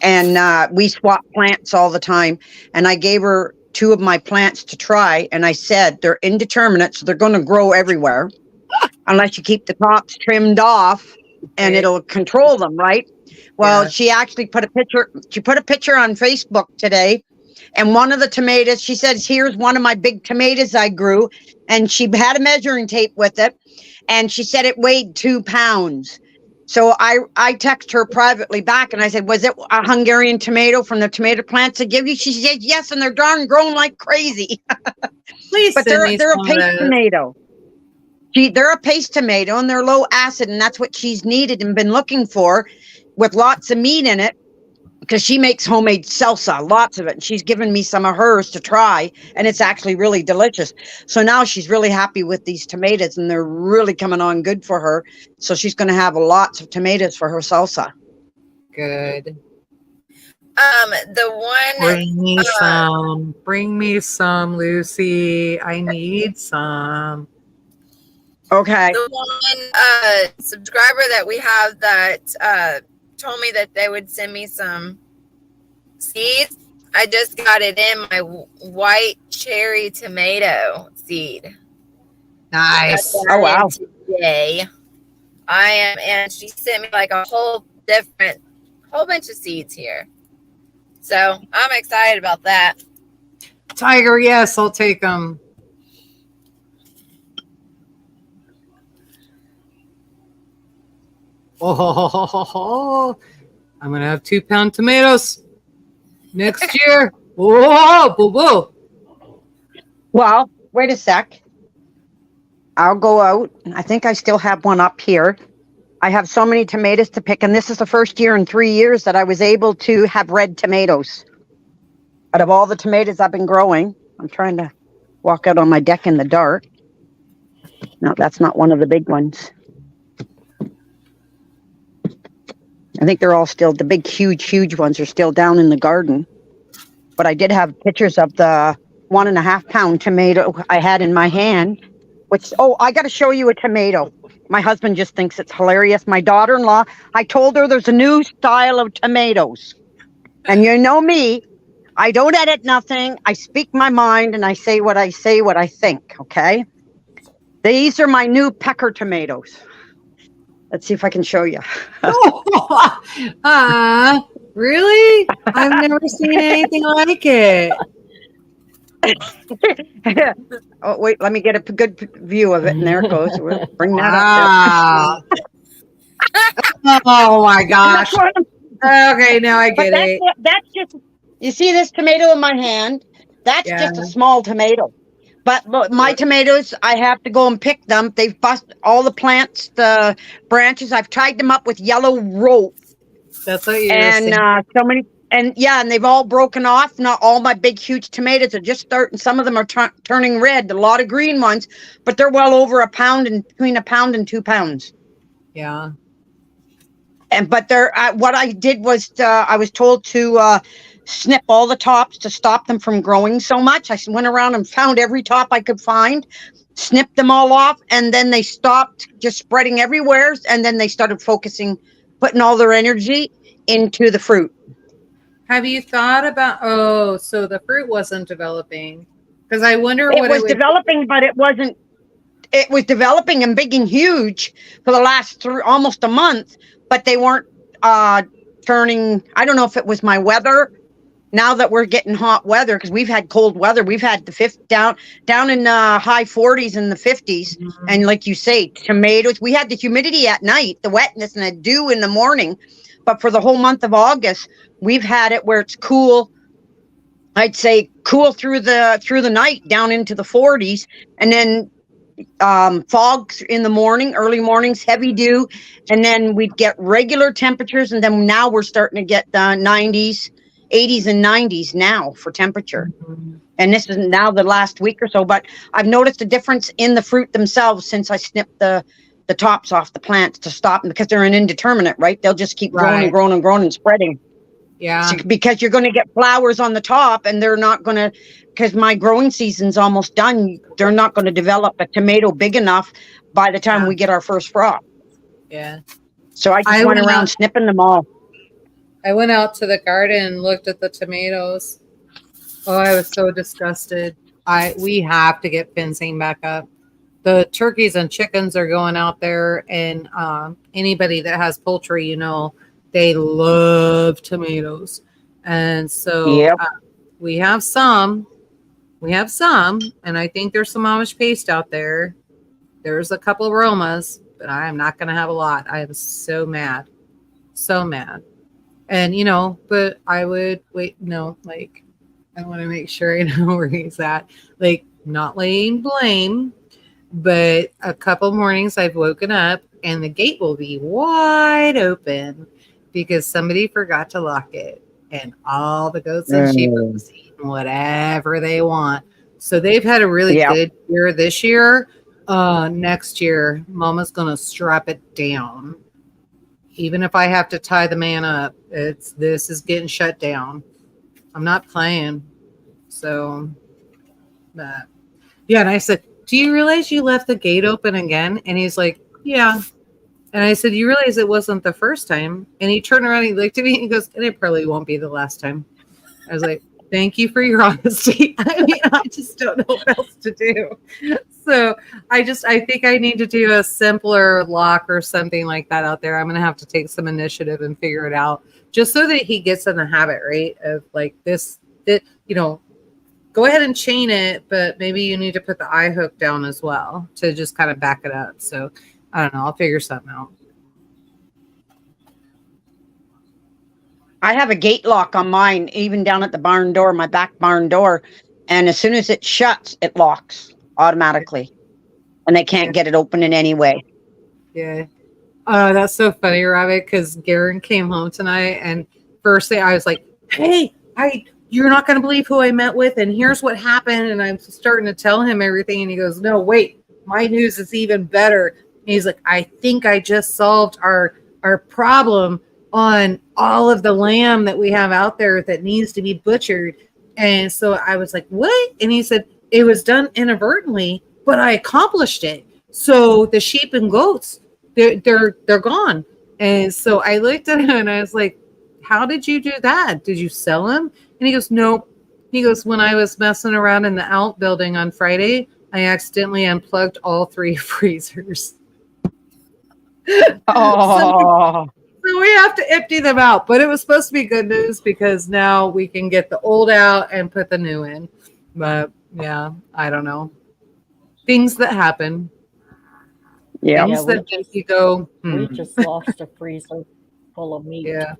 and we swap plants all the time. And I gave her 2 of my plants to try, and I said they're indeterminate, so they're going to grow everywhere unless you keep the tops trimmed off, and it'll control them, right? Well, Yeah. she actually put a picture. She put a picture on Facebook today, and one of the tomatoes, she says, "Here's one of my big tomatoes I grew," and she had a measuring tape with it, and she said it weighed 2 pounds. So I text her privately back and I said, "Was it a Hungarian tomato from the tomato plants I give you?" She said, "Yes, and they're darn grown like crazy." Please But send me they're a some of paste those. tomato. They're a paste tomato and they're low acid, and that's what she's needed and been looking for, with lots of meat in it, because she makes homemade salsa, lots of it. And she's given me some of hers to try, and it's actually really delicious. So now she's really happy with these tomatoes, and they're really coming on good for her. So she's going to have lots of tomatoes for her salsa. Good. The one Bring me some. Bring me some, Lucy. I need some. Okay. the one subscriber that we have that told me that they would send me some seeds. I just got it in my white cherry tomato seed. Nice. Got that Oh, wow. in today. And she sent me like a whole bunch of seeds here. So I'm excited about that. Tiger, yes, I'll take them. Oh, I'm going to have 2-pound tomatoes next year. Whoa, whoa, whoa. Well, wait a sec. I'll go out. I think I still have one up here. I have so many tomatoes to pick, and this is the first year in 3 years that I was able to have red tomatoes. Out of all the tomatoes I've been growing, I'm trying to walk out on my deck in the dark. No, that's not one of the big ones. I think they're all still, the big, huge ones are still down in the garden. But I did have pictures of the 1.5-pound tomato I had in my hand, which, oh, I got to show you a tomato. My husband just thinks it's hilarious. My daughter-in-law, I told her there's a new style of tomatoes. And you know me, I don't edit nothing. I speak my mind and I say what I think, okay? These are my new pecker tomatoes. Let's see if I can show you. Really? I've never seen anything like it. Oh, wait, let me get a good view of it. And there it goes. We'll bring that Wow. Oh my gosh. up. Okay, now I get it. That's just, you see this tomato in my hand? That's just a small tomato. But look, my tomatoes, I have to go and pick them. They've bust all the plants, the branches. I've tied them up with yellow rope. That's what you're And saying. And yeah, and they've all broken off. Not all my big, huge tomatoes are just starting. Some of them are turning red. A lot of green ones, but they're well over a pound, and between a pound and 2 pounds. Yeah. But they're what I did was I was told to snip all the tops to stop them from growing so much. I went around and found every top I could find, snipped them all off, and then they stopped just spreading everywhere. And then they started focusing, putting all their energy into the fruit. Have you thought about? Oh, so the fruit wasn't developing, because I wonder It what was it would. developing, but it wasn't. It was developing and big and huge for the last almost a month, but they weren't turning. I don't know if it was my weather. Now that we're getting hot weather, because we've had cold weather, we've had the down in high 40s and the 50s. Mhm. And like you say, tomatoes. We had the humidity at night, the wetness, and the dew in the morning. But for the whole month of August, we've had it where it's cool. I'd say cool through the night down into the 40s, and then fog in the morning, early mornings, heavy dew, and then we'd get regular temperatures, and then now we're starting to get the 90s, 80s, and 90s now for temperature. Mhm. And this is now the last week or so, but I've noticed a difference in the fruit themselves since I snipped the tops off the plants to stop them, because they're an indeterminate, right? They'll just keep growing and Right. growing and growing and spreading. Yeah. So, because you're going to get flowers on the top, and they're not going to, because my growing season's almost done, they're not going to develop a tomato big enough by the time Yeah. we get our first frost. Yeah. So I just I went went around out- snipping them all. I went out to the garden and looked at the tomatoes. Oh, I was so disgusted. We have to get fencing back up. The turkeys and chickens are going out there, and anybody that has poultry, they love tomatoes. And so Yep. we have some, and I think there's some Amish paste out there. There's a couple of aromas, but I am not going to have a lot. I am so mad. So mad. And, but I would wait, I want to make sure I know where he's at. Like, not laying blame, but a couple mornings I've woken up and the gate will be wide open because somebody forgot to lock it. And all the goats and sheep are just eating whatever they want. So they've had a really good year this year. Next year, Mama's going to strap it down. Even if I have to tie the man up, this is getting shut down. I'm not playing. So, but yeah. And I said, do you realize you left the gate open again? And he's like, yeah. And I said, you realize it wasn't the first time? And he turned around and he looked at me and he goes, and it probably won't be the last time. I was like, thank you for your honesty. I mean, I just don't know what else to do. So I think I need to do a simpler lock or something like that out there. I'm going to have to take some initiative and figure it out just so that he gets in the habit, right? Of like this, go ahead and chain it, but maybe you need to put the eye hook down as well to just kind of back it up. So I don't know. I'll figure something out. I have a gate lock on mine, even down at the barn door, my back barn door. And as soon as it shuts, it locks automatically. And they can't get it open in any way. Yeah. That's so funny, Rabbit, because Garen came home tonight and first thing I was like, hey, you're not going to believe who I met with. And here's what happened. And I'm starting to tell him everything. And he goes, no, wait, my news is even better. And he's like, I think I just solved our problem on all of the lamb that we have out there that needs to be butchered. And so I was like, what? And he said, it was done inadvertently, but I accomplished it. So the sheep and goats, they're gone. And so I looked at him and I was like, how did you do that? Did you sell them? And he goes, nope. He goes, when I was messing around in the outbuilding on Friday, I accidentally unplugged all 3 freezers. Oh. So we have to empty them out, but it was supposed to be good news because now we can get the old out and put the new in. But yeah, I don't know. Things that happen. Yeah. Things that make you go, We just lost a freezer full of meat. Yeah.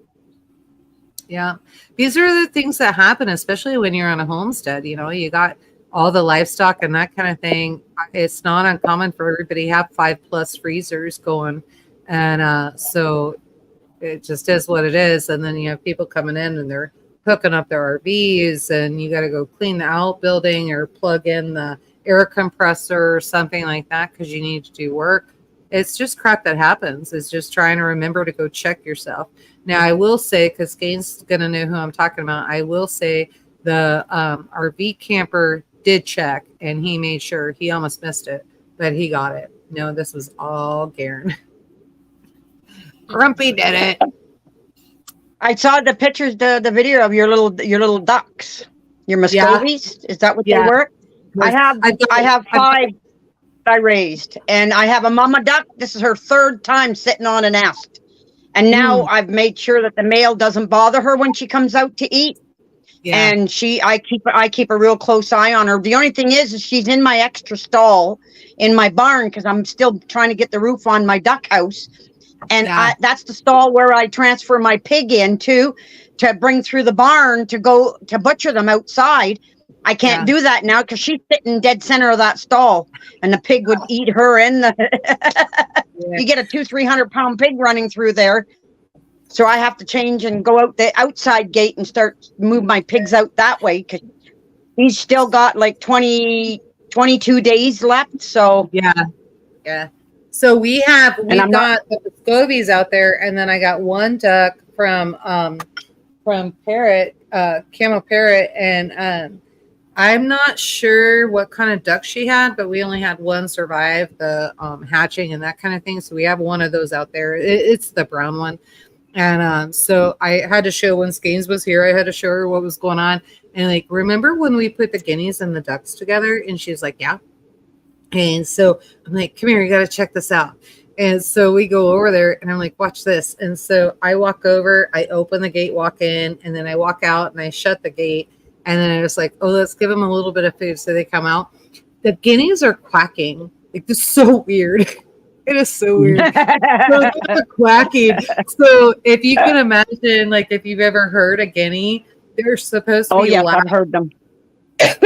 Yeah. These are the things that happen, especially when you're on a homestead. You got all the livestock and that kind of thing. It's not uncommon for everybody to have 5+ freezers going. And so it just is what it is. And then you have people coming in and they're hooking up their RVs, and you got to go clean the outbuilding or plug in the air compressor or something like that because you need to do work. It's just crap that happens. It's just trying to remember to go check yourself. Now, I will say, because Gaines going to know who I'm talking about, I will say the RV camper did check, and he made sure. He almost missed it, but he got it. No, this was all Garen. Grumpy did it. I saw the pictures, the video of your little ducks, your Muscovies. Is that what they were? I have 5 I raised, and I have a mama duck. This is her 3rd time sitting on a nest, and now I've made sure that the male doesn't bother her when she comes out to eat. Yeah. And I keep a real close eye on her. The only thing is she's in my extra stall in my barn because I'm still trying to get the roof on my duck house. And that's the stall where I transfer my pig into to bring through the barn to go to butcher them outside. I can't do that now because she's sitting dead center of that stall, and the pig would eat her in the. You get a 200-300 pound pig running through there, so I have to change and go out the outside gate and start move my pigs out that way because he's still got like 22 days left. So yeah. So we got the Muscovies out there, and then I got one duck from Parrot, Camo Parrot, and I'm not sure what kind of duck she had, but we only had one survive the hatching and that kind of thing. So we have one of those out there. It's the brown one, and so I had to show when Gaines was here. I had to show her what was going on, and like, remember when we put the guineas and the ducks together? And she's like, yeah. And so I'm like, come here, you got to check this out. And so we go over there, and I'm like, watch this. And so I walk over, I open the gate, walk in, and then I walk out and I shut the gate. And then I was like, oh, let's give them a little bit of food. So they come out. The guineas are quacking. Like, this is so weird. It is so weird. So they're quacking. So if you can imagine, like, if you've ever heard a guinea, they're supposed to be loud. I've heard them.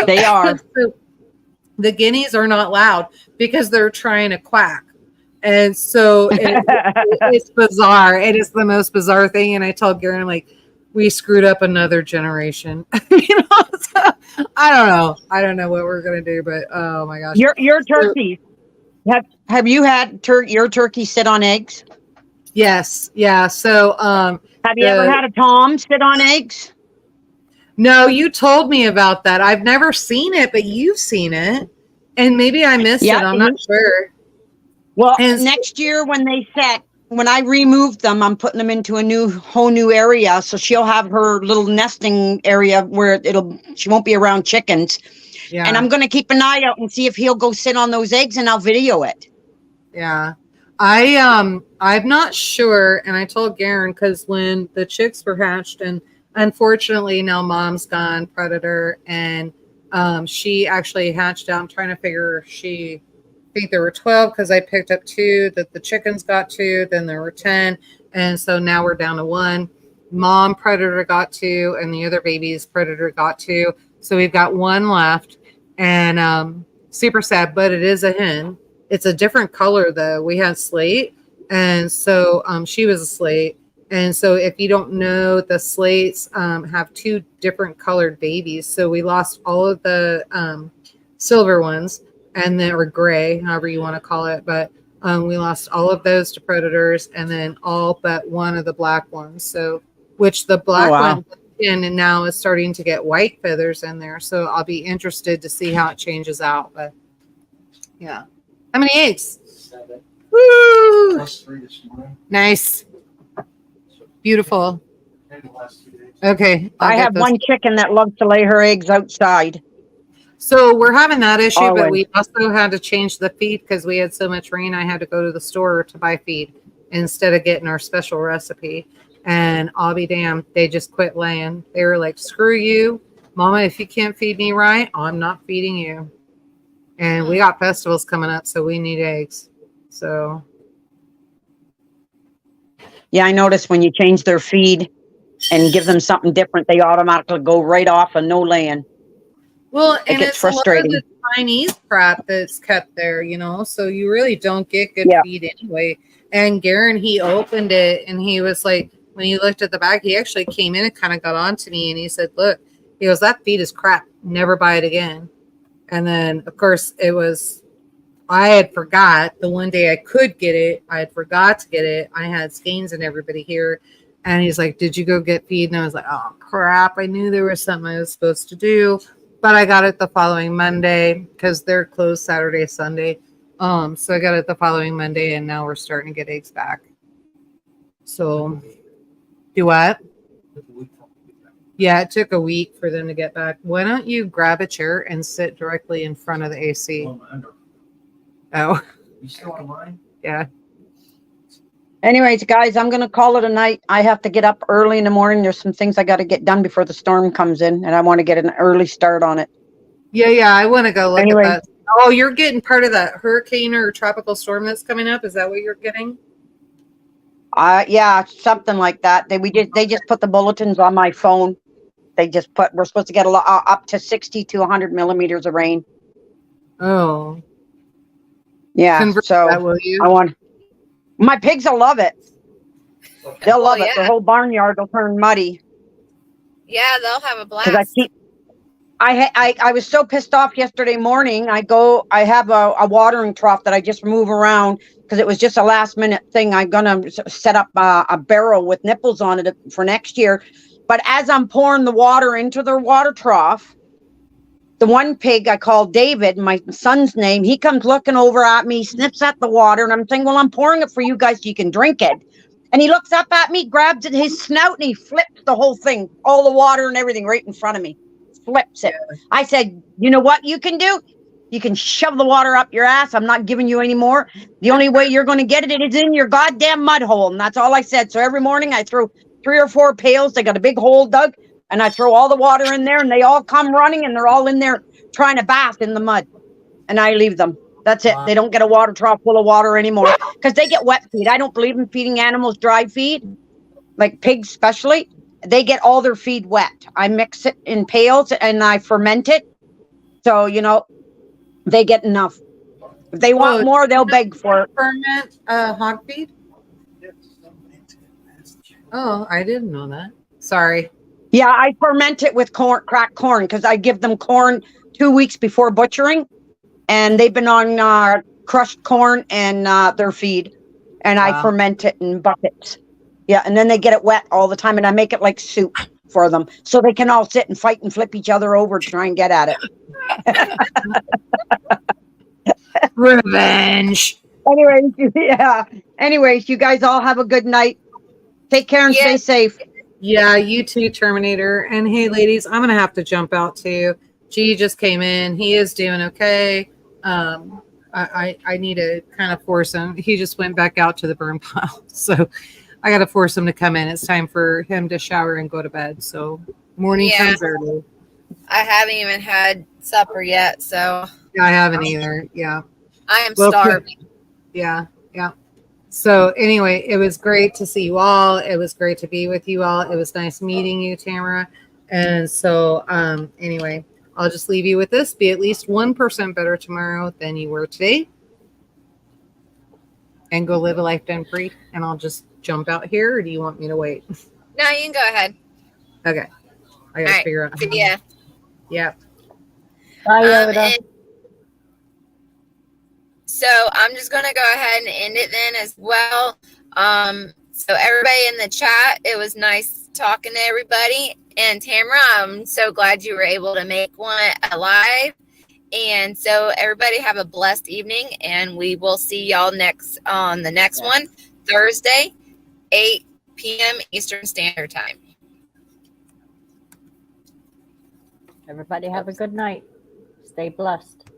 They are. So the guineas are not loud because they're trying to quack. And so it's bizarre. It is the most bizarre thing. And I told Garen, I'm like, we screwed up another generation. So, I don't know what we're going to do, but oh my gosh. Your turkeys. Have you had your turkey sit on eggs? Yes. Yeah. So, have you ever had a tom sit on eggs? No, you told me about that. I've never seen it, but you've seen it, and maybe I missed it. I'm not sure. Well, next year when I removed them, I'm putting them into a whole new area. So she'll have her little nesting area where she won't be around chickens. Yeah. And I'm going to keep an eye out and see if he'll go sit on those eggs, and I'll video it. Yeah. I'm not sure. And I told Garen, because when the chicks were hatched, and unfortunately now mom's gone, predator, and she actually hatched out. I'm trying to figure, I think there were 12 because I picked up 2 that the chickens got 2, then there were 10. And so now we're down to 1. Mom predator got 2, and the other babies predator got 2. So we've got 1 left, and super sad, but it is a hen. It's a different color though. We had slate, and so she was a slate. And so if you don't know, the slates have 2 different colored babies. So we lost all of the silver ones, and then, or gray, however you want to call it. But we lost all of those to predators, and then all but 1 of the black ones. So, which the black one and now is starting to get white feathers in there. So I'll be interested to see how it changes out. But yeah. How many eggs? 7. Woo! +3 this morning. Nice. Beautiful. And the last 2 days. Okay. I have one chicken that loves to lay her eggs outside. So we're having that issue, Always. but we also had to change the feed because we had so much rain. I had to go to the store to buy feed instead of getting our special recipe. And I'll be damned, they just quit laying. They were like, screw you, Mama, if you can't feed me right, I'm not feeding you. And we got festivals coming up, so we need eggs. So yeah, I noticed when you change their feed and give them something different, they automatically go right off and no laying. Well, and it's frustrating. A lot of the Chinese crap that's kept there, so you really don't get good feed anyway. And Garen, he opened it and he was like, when he looked at the back, he actually came in and kind of got on to me and he said, look, he goes, that feed is crap. Never buy it again. And then, of course, I had forgot the one day I could get it. I had forgot to get it. I had Skeins and everybody here. And he's like, did you go get feed? And I was like, oh, crap. I knew there was something I was supposed to do. But I got it the following Monday because they're closed Saturday, Sunday. So I got it the following Monday, and now we're starting to get eggs back. So, do what? Yeah, it took a week for them to get back. Why don't you grab a chair and sit directly in front of the AC? Oh, You still online? yeah. Anyways, guys, I'm going to call it a night. I have to get up early in the morning. There's some things I got to get done before the storm comes in, and I want to get an early start on it. Yeah, I want to go look Anyway. at that. Oh, you're getting part of that hurricane or tropical storm that's coming up? Is that what you're getting? Yeah, something like that. They just put the bulletins on my phone. We're supposed to get up to 60 to 100 millimeters of rain. Oh. Yeah, Convert so that, will you? My pigs will love it. They'll love it. yeah. The whole barnyard will turn muddy. Yeah, they'll have a Because blast. I was so pissed off yesterday morning. I have a watering trough that I just move around because it was just a last minute thing. I'm gonna set up a barrel with nipples on it for next year. But as I'm pouring the water into the water trough, the one pig I called David, my son's name, he comes looking over at me, sniffs at the water, and I'm saying, well, I'm pouring it for you guys so you can drink it. And he looks up at me, grabs it, his snout, and he flips the whole thing, all the water and everything right in front of me. Flips it. Yeah. I said, you know what you can do? You can shove the water up your ass. I'm not giving you any more. The only way you're going to get it is in your goddamn mud hole. And that's all I said. So every morning I throw 3 or 4 pails. They got a big hole dug. And I throw all the water in there, and they all come running, and they're all in there trying to bath in the mud. And I leave them. That's it. Wow. They don't get a water trough full of water anymore because they get wet feed. I don't believe in feeding animals dry feed, like pigs especially. They get all their feed wet. I mix it in pails and I ferment it. So, they get enough. If they want more, they'll beg for it. Ferment hog feed? Oh, I didn't know that. Sorry. Yeah, I ferment it with cracked corn because I give them corn 2 weeks before butchering, and they've been on crushed corn and their feed, and wow. I ferment it in buckets. Yeah, and then they get it wet all the time, and I make it like soup for them so they can all sit and fight and flip each other over to try and get at it. Revenge. Anyways, you guys all have a good night. Take care and stay safe. Yeah, you too, Terminator. And hey, ladies, I'm gonna have to jump out too. G just came in. He is doing okay. I need to kind of force him. He just went back out to the burn pile, so I got to force him to come in. It's time for him to shower and go to bed. So morning comes early. I haven't even had supper yet, so I haven't either. Yeah, I am starving. Yeah. So anyway, it was great to see you all. It was great to be with you all. It was nice meeting you, Tamara. And so anyway, I'll just leave you with this. Be at least 1% better tomorrow than you were today. And go live a life done free. And I'll just jump out here, or do you want me to wait? No, you can go ahead. Okay. I gotta figure out. Yeah. Yeah. Bye, Yoda. So I'm just going to go ahead and end it then as well. So everybody in the chat, it was nice talking to everybody. And Tamara, I'm so glad you were able to make one live. And so everybody have a blessed evening, and we will see y'all on the next one, Thursday, 8 p.m. Eastern Standard Time. Everybody have a good night. Stay blessed.